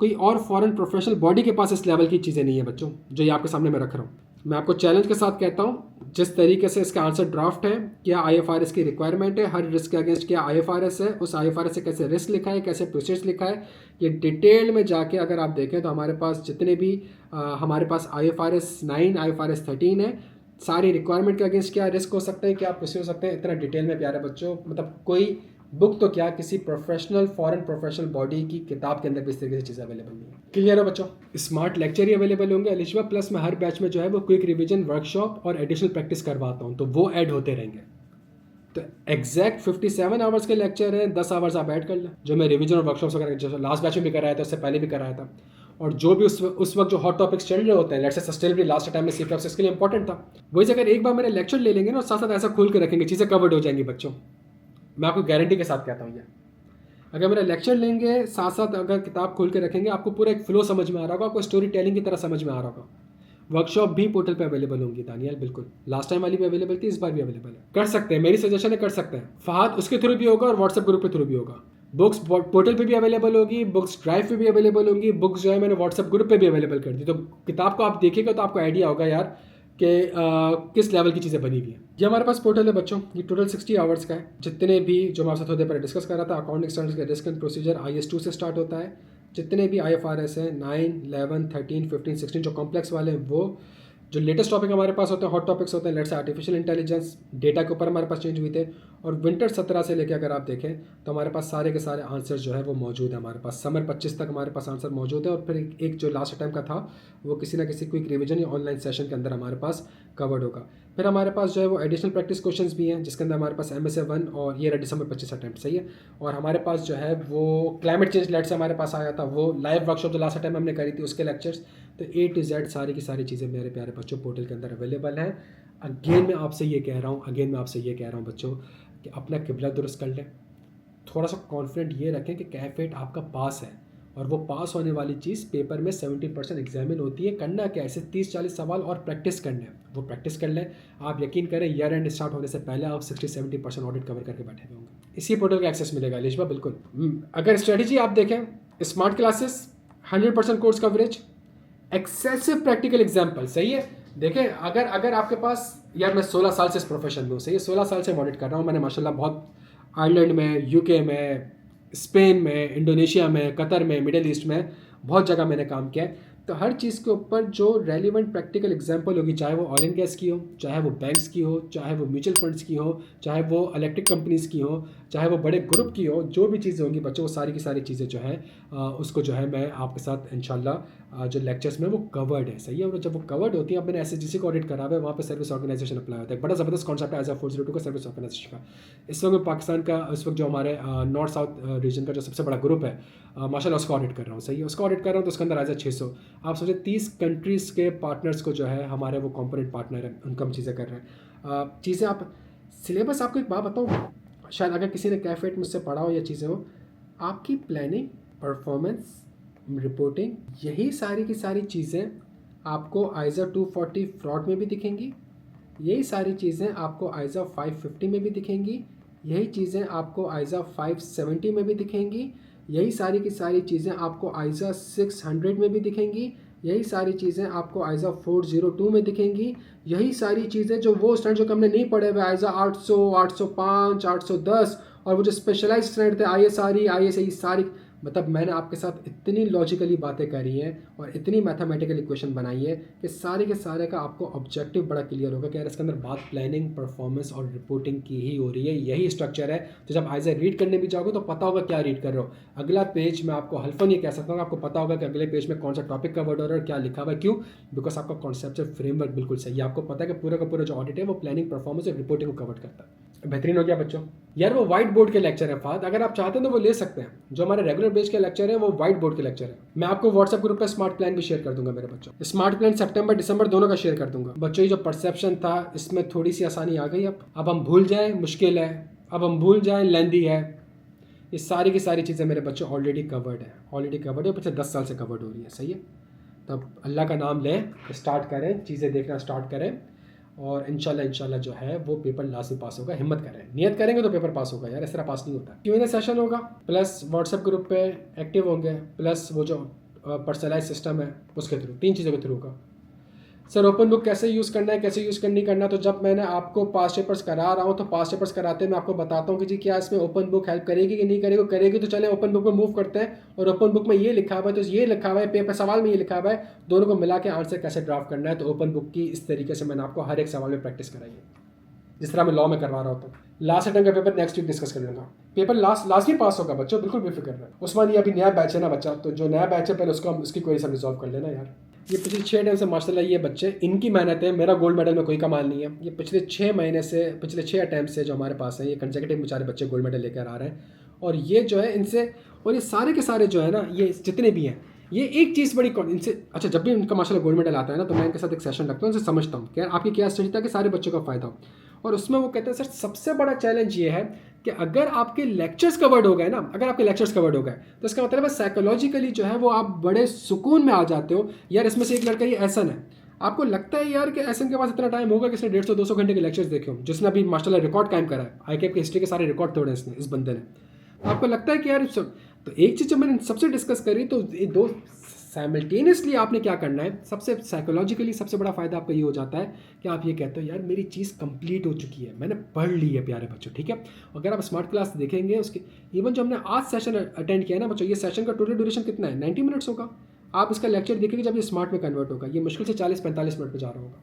कोई और फॉरेन प्रोफेशनल बॉडी के पास इस लेवल की चीज़ें नहीं है बच्चों, जो ये आपके सामने मैं रख रहा हूँ। मैं आपको चैलेंज के साथ कहता हूँ, जिस तरीके से इसका आंसर ड्राफ्ट है, क्या IFRS की रिक्वायरमेंट है, हर रिस्क के अगेंस्ट क्या IFRS है, उस IFRS से कैसे रिस्क लिखा है, कैसे प्रोसेस लिखा है, ये डिटेल में जाके अगर आप देखें तो हमारे पास जितने भी हमारे पास IFRS 9 IFRS 13 है, सारी रिक्वायरमेंट के अगेंस्ट क्या रिस्क हो सकते हैं, क्या प्रोसेस हो सकते हैं, इतना डिटेल में प्यारे बच्चों। मतलब कोई बुक तो क्या, किसी प्रोफेशनल फॉरेन प्रोफेशनल बॉडी की किताब के अंदर भी इस तरीके से चीज़ें अवेलेबल नहीं है। क्लियर है बच्चों? स्मार्ट लेक्चर ही अवेलेबल होंगे एलिशबा प्लस में हर बैच में जो है वो क्विक रिवीजन वर्कशॉप और एडिशनल प्रैक्टिस करवाता हूँ, तो वो ऐड होते रहेंगे। तो एग्जैक्ट 57 आवर्स के लेक्चर है, 10 आवर्स आप ऐड कर लें, जो मैं रिवीजन और वर्कशॉप्स वगैरह जो लास्ट बैच में भी कराया था, उससे पहले भी कराया था। और जो भी उस वक्त जो हॉट टॉपिक्स चल रहे होते हैं, let's say sustainability last time में C++ इसके लिए इंपॉर्टेंट था, वही अगर एक बार मेरे लेक्चर ले लेंगे ना और साथ साथ ऐसा खोल के रखेंगे, चीज़ें कवर्ड हो जाएंगी बच्चों। मैं आपको गारंटी के साथ कहता हूँ ये, अगर मेरा लेक्चर लेंगे साथ साथ अगर किताब खोल के रखेंगे, आपको पूरा एक फ्लो समझ में आ रहा होगा, आपको स्टोरी टेलिंग की तरह समझ में आ रहा होगा। वर्कशॉप भी पोर्टल पे अवेलेबल होंगी दानियाल, बिल्कुल लास्ट टाइम वाली भी अवेलेबल थी, इस बार भी अवेलेबल है। कर सकते हैं, मेरी सजेशन है कर सकते हैं। फहद उसके थ्रू भी होगा और व्हाट्सएप ग्रुप के थ्रू भी होगा। बुक्स पोर्टल पे भी अवेलेबल होगी, बुक्स ड्राइव पे भी अवेलेबल होंगी, बुक्स जो है मैंने व्हाट्सएप ग्रुप पे भी अवेलेबल कर दी। तो किताब को आप देखिएगा तो आपको आइडिया होगा यार कि किस लेवल की चीज़ें बनी हुई हैं। ये हमारे पास पोर्टल है बच्चों, ये टोटल 60 आवर्स का है। जितने भी जो मैं आपसे थोड़ी देर पहले डिस्कस कर रहा था, अकाउंटिंग स्टैंडर्ड्स का रिस्क एंड प्रोसीजर IS2 से स्टार्ट होता है। जितने भी IFRS हैं 9, 11, 13, 15, 16 जो कॉम्प्लेक्स वाले हैं, वो जो लेटेस्ट टॉपिक हमारे पास होते हैं, हॉट टॉपिक्स होते हैं, let's say artificial intelligence, data के ऊपर हमारे पास चेंज हुए थे। और विंटर 17 से लेकर अगर आप देखें तो हमारे पास सारे के सारे आंसर जो है वो मौजूद है हमारे पास। समर 25 तक हमारे पास आंसर मौजूद है। और फिर एक जो लास्ट टाइम का था वो किसी ना किसी क्विक रिवीजन या ऑनलाइन सेशन के अंदर हमारे पास कवर्ड होगा। फिर हमारे पास जो है वो एडिशनल प्रैक्टिस क्वेश्चंस भी हैं, जिसके अंदर हमारे पास MSA 1 और ये रहा December 25 अटैम्प्ट, सही है। और हमारे पास जो है वो क्लाइमेट चेंज लेट से हमारे पास आया था, वो लाइव वर्कशॉप जो लास्ट टाइम हमने करी थी उसके लेक्चर्स। तो A to Z सारी की सारी चीज़ें मेरे प्यारे बच्चों पोर्टल के अंदर अवेलेबल हैं। अगेन मैं आपसे ये कह रहा हूँ बच्चों कि अपना किबला दुरुस्त कर लें, थोड़ा सा कॉन्फिडेंट ये रखें कि कैफेट आपका पास है, और वो पास होने वाली चीज़ पेपर में 70% एग्जामिन होती है। करना क्या, ऐसे 30-40 सवाल और प्रैक्टिस करने हैं, वो प्रैक्टिस कर लें। आप यकीन करें ईयर एंड स्टार्ट होने से पहले आप 60-70% ऑडिट कवर करके बैठे हुए होंगे। इसी पोर्टल का एक्सेस मिलेगा लिशबा, बिल्कुल। अगर स्ट्रेटजी आप देखें, smart classes 100% course coverage, excessive practical example, सही है। देखें अगर आपके पास, यार मैं 16 साल से इस प्रोफेशन में हूँ, सही है, 16 साल से ऑडिट कर रहा हूँ मैंने माशाल्लाह। बहुत आयरलैंड में, UK में, स्पेन में, इंडोनेशिया में, कतर में, मिडिल ईस्ट में बहुत जगह मैंने काम किया है। तो हर चीज़ के ऊपर जो रेलिवेंट प्रैक्टिकल एग्जांपल होगी, चाहे वो ऑयल एंड गैस की हो, चाहे वो बैंक्स की हो, चाहे वो म्यूचुअल फंड्स की हो, चाहे वो इलेक्ट्रिक कंपनीज़ की हो, चाहे वो बड़े ग्रुप की हो, जो भी चीज़ें होंगी बच्चों, वो सारी की सारी चीज़ें जो है उसको जो है मैं आपके साथ इंशाल्लाह जो लेक्चर्स में वो कवर्ड है, सही है। और जब वो कवर्ड होती है, अब मैंने SSGC को ऑडिट करा हुआ है, वहाँ पर सर्विस ऑर्गेनाइजेशन अप्लाई होता है। बड़ा ज़बरदस्त कॉन्सेप्ट है ISO 402 का सर्विस ऑर्गेनाइजेशन का। इस वक्त पाकिस्तान का, इस वक्त जो हमारे नॉर्थ साउथ रीजन का जो सबसे बड़ा ग्रुप है, माशाल्लाह उसको ऑडिट कर रहा हूँ, सही है, उसको ऑडिट कर रहा हूँ। तो उसके अंदर ISO 600, आप सोचें 30 कंट्रीज़ के पार्टनर्स को जो है हमारे वो कॉम्पोनेंट पार्टनर है, उनको हम चीज़ें कर रहे हैं। चीज़ें आप सिलेबस, आपको एक बात बताऊँ, शायद अगर किसी ने कैफेट मुझसे पढ़ा हो या चीज़ें हो, आपकी प्लानिंग, परफॉर्मेंस, रिपोर्टिंग, यही सारी की सारी चीज़ें आपको ISO 240 फ्रॉड में भी दिखेंगी, यही सारी चीज़ें आपको ISO 550 में भी दिखेंगी, यही चीज़ें आपको ISO 570 में भी दिखेंगी, यही सारी की सारी चीज़ें आपको ISO 600 में भी दिखेंगी, यही सारी चीज़ें आपको ISO 402 में दिखेंगी, यही सारी चीज़ें जो वो स्टैंडर्ड जो हमने नहीं पढ़े हुए ISO 800, 805, 810 और वो जो स्पेशलाइज्ड स्टैंडर्ड थे ISRE, ISAE, सारी मतलब मैंने आपके साथ इतनी लॉजिकली बातें करी हैं और इतनी मैथमेटिकल इक्वेशन बनाई है कि सारे के सारे का आपको ऑब्जेक्टिव बड़ा क्लियर होगा कि यार इसके अंदर बात प्लानिंग, परफॉर्मेंस और रिपोर्टिंग की ही हो रही है, यही स्ट्रक्चर है। तो जब आइज़ रीड करने भी जाओगे तो पता होगा क्या रीड कर रहे हो। अगला पेज मैं आपको हल्फन ये कह सकता हूँ, आपको पता होगा कि अगले पेज में कौन सा टॉपिक का वर्ड हो रहा है और क्या लिखा हुआ है। क्यों? बिकॉज आपका कॉन्सेप्चुअल फ्रेमवर्क बिल्कुल सही है। आपको पता है कि पूरा का पूरा जो ऑडिट है वो प्लानिंग, परफॉर्मेंस और रिपोर्टिंग को कवर करता है। बेहतरीन हो गया बच्चों। यार वो व्हाइट बोर्ड के लेक्चर है फाद, अगर आप चाहते हैं तो वो ले सकते हैं। जो हमारे रेगुलर बेस के लेक्चर है वो व्हाइट बोर्ड के लेक्चर है। मैं आपको व्हाट्सएप ग्रुप पे स्मार्ट प्लान भी शेयर कर दूंगा मेरे बच्चों। स्मार्ट प्लान सितंबर दिसंबर दोनों का शेयर कर दूंगा बच्चों। ये जो परसेप्शन था इसमें थोड़ी सी आसानी आ गई। अब हम भूल जाएं मुश्किल है, अब हम भूल जाएं लेंदी है। ये सारी की सारी चीज़ें मेरे बच्चों ऑलरेडी कवर्ड है, पिछले 10 साल से कवर्ड हो रही है। सही है, तब अल्लाह का नाम लें, स्टार्ट करें, चीज़ें देखना स्टार्ट करें और इंशाल्लाह जो है वो पेपर लास्ट में पास होगा। हिम्मत करें, नियत करेंगे तो पेपर पास होगा यार, इस तरह पास नहीं होता। Q&A सेशन होगा, प्लस व्हाट्सएप ग्रुप पे एक्टिव होंगे, प्लस वो जो पर्सनलाइज सिस्टम है उसके थ्रू, 3 चीज़ों के थ्रू होगा। सर ओपन बुक कैसे यूज़ करना है, कैसे यूज़ नहीं करना, तो जब मैंने आपको पास पेपर्स करा रहा हूँ तो पास पेपर्स कराते मैं आपको बताता हूँ कि जी क्या इसमें ओपन बुक हेल्प करेगी कि नहीं करेगी। करेगी तो चले ओपन बुक में मूव करते हैं। और ओपन बुक में ये लिखा हुआ है तो ये लिखा हुआ है, पेपर सवाल में ये लिखा हुआ है, दोनों को मिला के आंसर कैसे ड्राफ्ट करना है। तो ओपन बुक की इस तरीके से मैंने आपको हर एक सवाल में प्रैक्टिस कराई है, जिस तरह मैं लॉ में करवा रहा होता हूँ। लास्ट अटेम्प्ट का पेपर नेक्स्ट वीक डिस्कस कर लूँगा। पेपर लास्ट ही पास होगा बच्चों, बिल्कुल बेफिक्र है। उस्मान ये अभी नया बैच है ना बच्चा, तो जो नया बैच है पहले उसकी क्वेरी सब रिजॉल्व कर लेना यार। ये पिछले 6 टाइम से माशाल्लाह ये बच्चे, इनकी मेहनत है, मेरा गोल्ड मेडल में कोई कमाल नहीं है। ये पिछले 6 महीने से, पिछले 6 अटैम्प्ट से जो हमारे पास है, ये कंसेक्यूटिव बेचारे बच्चे गोल्ड मेडल लेकर आ रहे हैं। और ये जो है इनसे, और ये सारे के सारे जो है ना, ये जितने भी हैं, ये एक चीज़ बड़ी इनसे, अच्छा जब भी इनका माशाल्लाह गोल्ड मेडल आता है ना तो मैं इनके साथ एक सेशन रखता हूँ, उनसे समझता हूँ कि यार आपकी क्या स्ट्रेटजी था कि सारे बच्चों का फ़ायदा हो। और उसमें वो कहते हैं सर सबसे बड़ा चैलेंज ये है कि अगर आपके लेक्चर्स कवर्ड हो गए ना, अगर आपके लेक्चर्स कवर्ड हो गए तो इसका मतलब है साइकोलॉजिकली जो है वो आप बड़े सुकून में आ जाते हो। यार इसमें से एक लड़का ये एहसन है, आपको लगता है यार कि एहसन के पास इतना टाइम होगा कि इसने 150-200 घंटे के लेक्चर्स देखे हो, जिसने अभी माशाल्लाह रिकॉर्ड कायम करा है। ICAP की हिस्ट्री के सारे रिकॉर्ड तोड़े इसने, इस बंदे ने। तो आपको लगता है कि यार तो एक चीज़ जब मैंने सबसे डिस्कस करी तो ये दो साइमल्टेनियसली आपने क्या करना है, सबसे साइकोलॉजिकली सबसे बड़ा फ़ायदा आपका ये हो जाता है कि आप ये कहते हो यार मेरी चीज़ कंप्लीट हो चुकी है, मैंने पढ़ ली है प्यारे बच्चों। ठीक है, अगर आप स्मार्ट क्लास देखेंगे उसके, इवन जो हमने आज सेशन अटेंड किया है ना बच्चों, ये सेशन का टोटल ड्यूरेशन कितना है, 90 मिनट्स होगा। आप इसका लेक्चर देखेंगे जब ये स्मार्ट में कन्वर्ट होगा, ये मुश्किल से 40-45 मिनट पर जा रहा होगा।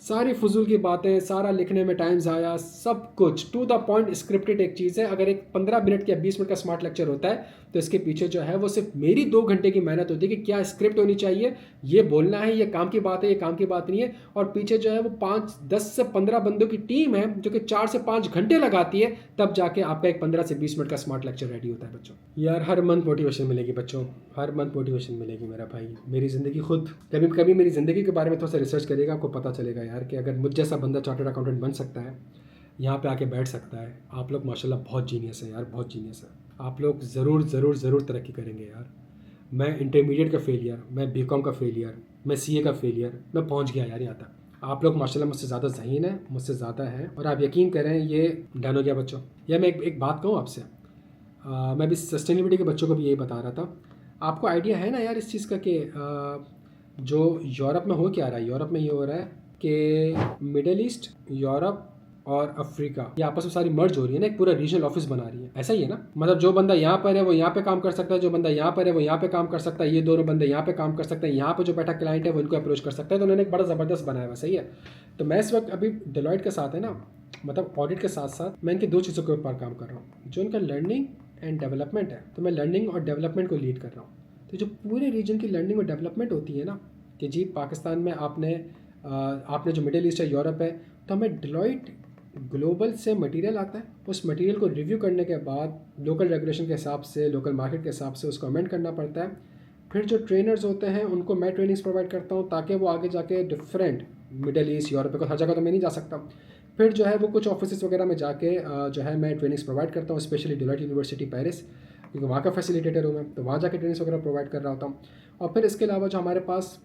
सारी फजूल की बातें, सारा लिखने में टाइम ज़ाया, सब कुछ टू द पॉइंट स्क्रिप्टेड एक चीज़ है। अगर एक 15 मिनट या 20 मिनट का स्मार्ट लेक्चर होता है तो इसके पीछे जो है वो सिर्फ मेरी 2 घंटे की मेहनत होती है कि क्या स्क्रिप्ट होनी चाहिए, ये बोलना है, ये काम की बात है, ये काम की बात नहीं है। और पीछे जो है वो 10 से 15 बंदों की टीम है जो कि 4 से 5 घंटे लगाती है, तब जाके आपका एक 15 से 20 मिनट का स्मार्ट लेक्चर रेडी होता है बच्चों। यार हर मंथ मोटिवेशन मिलेगी बच्चों, हर मंथ मोटिवेशन मिलेगी मेरा भाई। मेरी ज़िंदगी खुद कभी कभी मेरी ज़िंदगी के बारे में थोड़ा सा रिसर्च करेगा, आपको पता चलेगा यार कि अगर मुझ जैसा बंदा चार्टर्ड अकाउंटेंट बन सकता है, यहाँ पे आके बैठ सकता है। आप लोग माशाल्लाह बहुत जीनियस है यार, बहुत जीनियस है आप लोग। ज़रूर ज़रूर ज़रूर तरक्की करेंगे यार। मैं इंटरमीडिएट का फेलियर, मैं BCom का फेलियर, मैं CA का फेलियर, मैं पहुँच गया यार यहाँ तक। आप लोग माशाल्लाह मुझसे ज़्यादा ज़हीन है, मुझसे ज़्यादा है, और आप यकीन करें ये डन हो गया बच्चों। या मैं एक बात कहूँ आपसे, मैं भी सस्टेनेबिलिटी के बच्चों को भी यही बता रहा था। आपको आइडिया है ना यार इस चीज़ का कि जो यूरोप में हो क्या रहा है, यूरोप में ये हो रहा है कि मिडल ईस्ट, यूरोप और अफ्रीका ये आपस में सारी मर्ज हो रही है ना, एक पूरा रीजनल ऑफिस बना रही है। ऐसा ही है ना, मतलब जो बंदा यहाँ पर है वो यहाँ पे काम कर सकता है, जो बंदा यहाँ पर है वो यहाँ पे काम कर सकता है, ये दोनों बंदे यहाँ पे काम कर सकते हैं, यहाँ पे जो बैठा क्लाइंट है वो इनको अप्रोच कर सकता है। तो उन्होंने एक बड़ा ज़बरदस्त बनाया हुआ। सही है, तो मैं इस वक्त अभी डेलॉयट के साथ है ना, मतलब ऑडिट के साथ साथ मैं इनकी 2 चीज़ों के ऊपर काम कर रहा हूँ, जो इनका लर्निंग एंड डेवलपमेंट है। तो मैं लर्निंग और डेवलपमेंट को लीड कर रहा हूँ। तो जो पूरे रीजन की लर्निंग और डेवलपमेंट होती है ना, कि जी पाकिस्तान में आपने जो मिडिल ईस्ट है, यूरोप है, तो हमें डेलॉयट ग्लोबल से मटेरियल आता है। उस मटेरियल को रिव्यू करने के बाद लोकल रेगुलेशन के हिसाब से, लोकल मार्केट के हिसाब से उसको अमेंड करना पड़ता है। फिर जो ट्रेनर्स होते हैं उनको मैं ट्रेनिंग्स प्रोवाइड करता हूँ ताकि वो आगे जाके डिफरेंट मिडिल ईस्ट, यूरोप को हर जगह तो मैं नहीं जा सकता। फिर जो है वो कुछ ऑफिस वगैरह में जाके जो है मैं ट्रेनिंग्स प्रोवाइड करता हूँ, स्पेशली डेलॉयट यूनिवर्सिटी पेरिस, क्योंकि वहाँ का फैसिलिटेटर हूँ मैं, तो वहाँ जाके ट्रेनिंग्स वगैरह प्रोवाइड कर रहा होता हूँ। और फिर इसके अलावा जो हमारे पास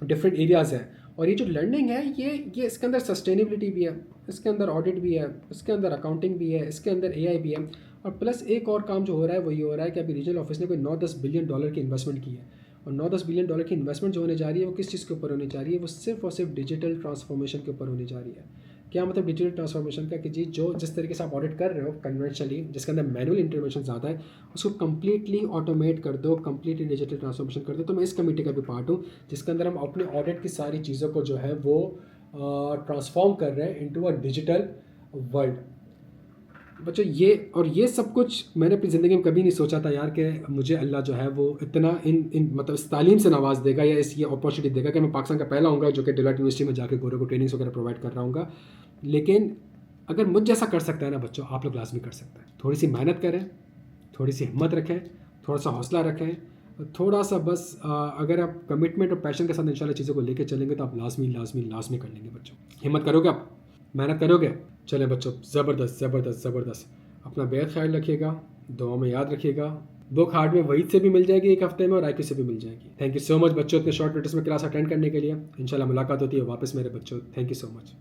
डिफरेंट एरियाज़ हैं, और ये जो लर्निंग है ये इसके अंदर सस्टेनेबिलिटी भी है, इसके अंदर ऑडिट भी है, इसके अंदर अकाउंटिंग भी है, इसके अंदर AI भी है। और प्लस एक और काम जो हो रहा है वो ये हो रहा है कि अभी रीजनल ऑफिस ने कोई 9-10 बिलियन डॉलर की इन्वेस्टमेंट की है। और 9-10 बिलियन डॉलर की इन्वेस्टमेंट जो होने जा रही है वो किस चीज़ के ऊपर होने जा रही है, वो सिर्फ और सिर्फ डिजिटल ट्रांसफॉर्मेशन के ऊपर होने जा रही है। क्या मतलब डिजिटल ट्रांसफॉर्मेशन का कि जी जो जिस तरीके से आप ऑडिट कर रहे हो कन्वेंशनली, जिसके अंदर मैनुअल इंटरवेंशन ज़्यादा है, उसको कम्प्लीटली ऑटोमेट कर दो, कम्प्लीटली डिजिटल ट्रांसफॉर्मेशन कर दो। तो मैं इस कमेटी का भी पार्ट हूँ जिसके अंदर हम अपने ऑडिट की सारी चीज़ों को जो है वो ट्रांसफॉर्म कर रहे हैं इनटू अ डिजिटल वर्ल्ड। बच्चों ये सब कुछ मैंने अपनी ज़िंदगी में कभी नहीं सोचा था यार कि मुझे अल्लाह जो है वो इतना इन मतलब इस तालीम से नवाज देगा या इस ये अपॉर्चुनिटी देगा कि मैं पाकिस्तान का पहला होऊंगा जो कि डेलाइट यूनिवर्सिटी में जाके गोरों को ट्रेनिंग्स वगैरह प्रोवाइड कर रहा हूँगा। लेकिन अगर मुझ जैसा कर सकता है ना बच्चों, आप लोग लाजमी कर सकते हैं। थोड़ी सी मेहनत करें, थोड़ी सी हिम्मत रखें, थोड़ा सा हौसला रखें, थोड़ा सा बस अगर आप कमिटमेंट और पैशन के साथ इंशाल्लाह चीज़ों को लेकर चलेंगे तो आप लाजमी लाजमी लाजमी कर लेंगे बच्चों। हिम्मत करोगे आप, मेहनत करोगे। चलें बच्चों, ज़बरदस्त ज़बरदस्त ज़बरदस्त। अपना बेहद ख्याल रखिएगा, दुआ में याद रखिएगा। बुक हार्ड में वहीद से भी मिल जाएगी एक हफ्ते में और आईक्यू से भी मिल जाएगी। थैंक यू सो मच बच्चों इतने शॉर्ट नोटिस में क्लास अटेंड करने के लिए। इंशाल्लाह मुलाकात होती है वापस मेरे बच्चों। Thank you so much.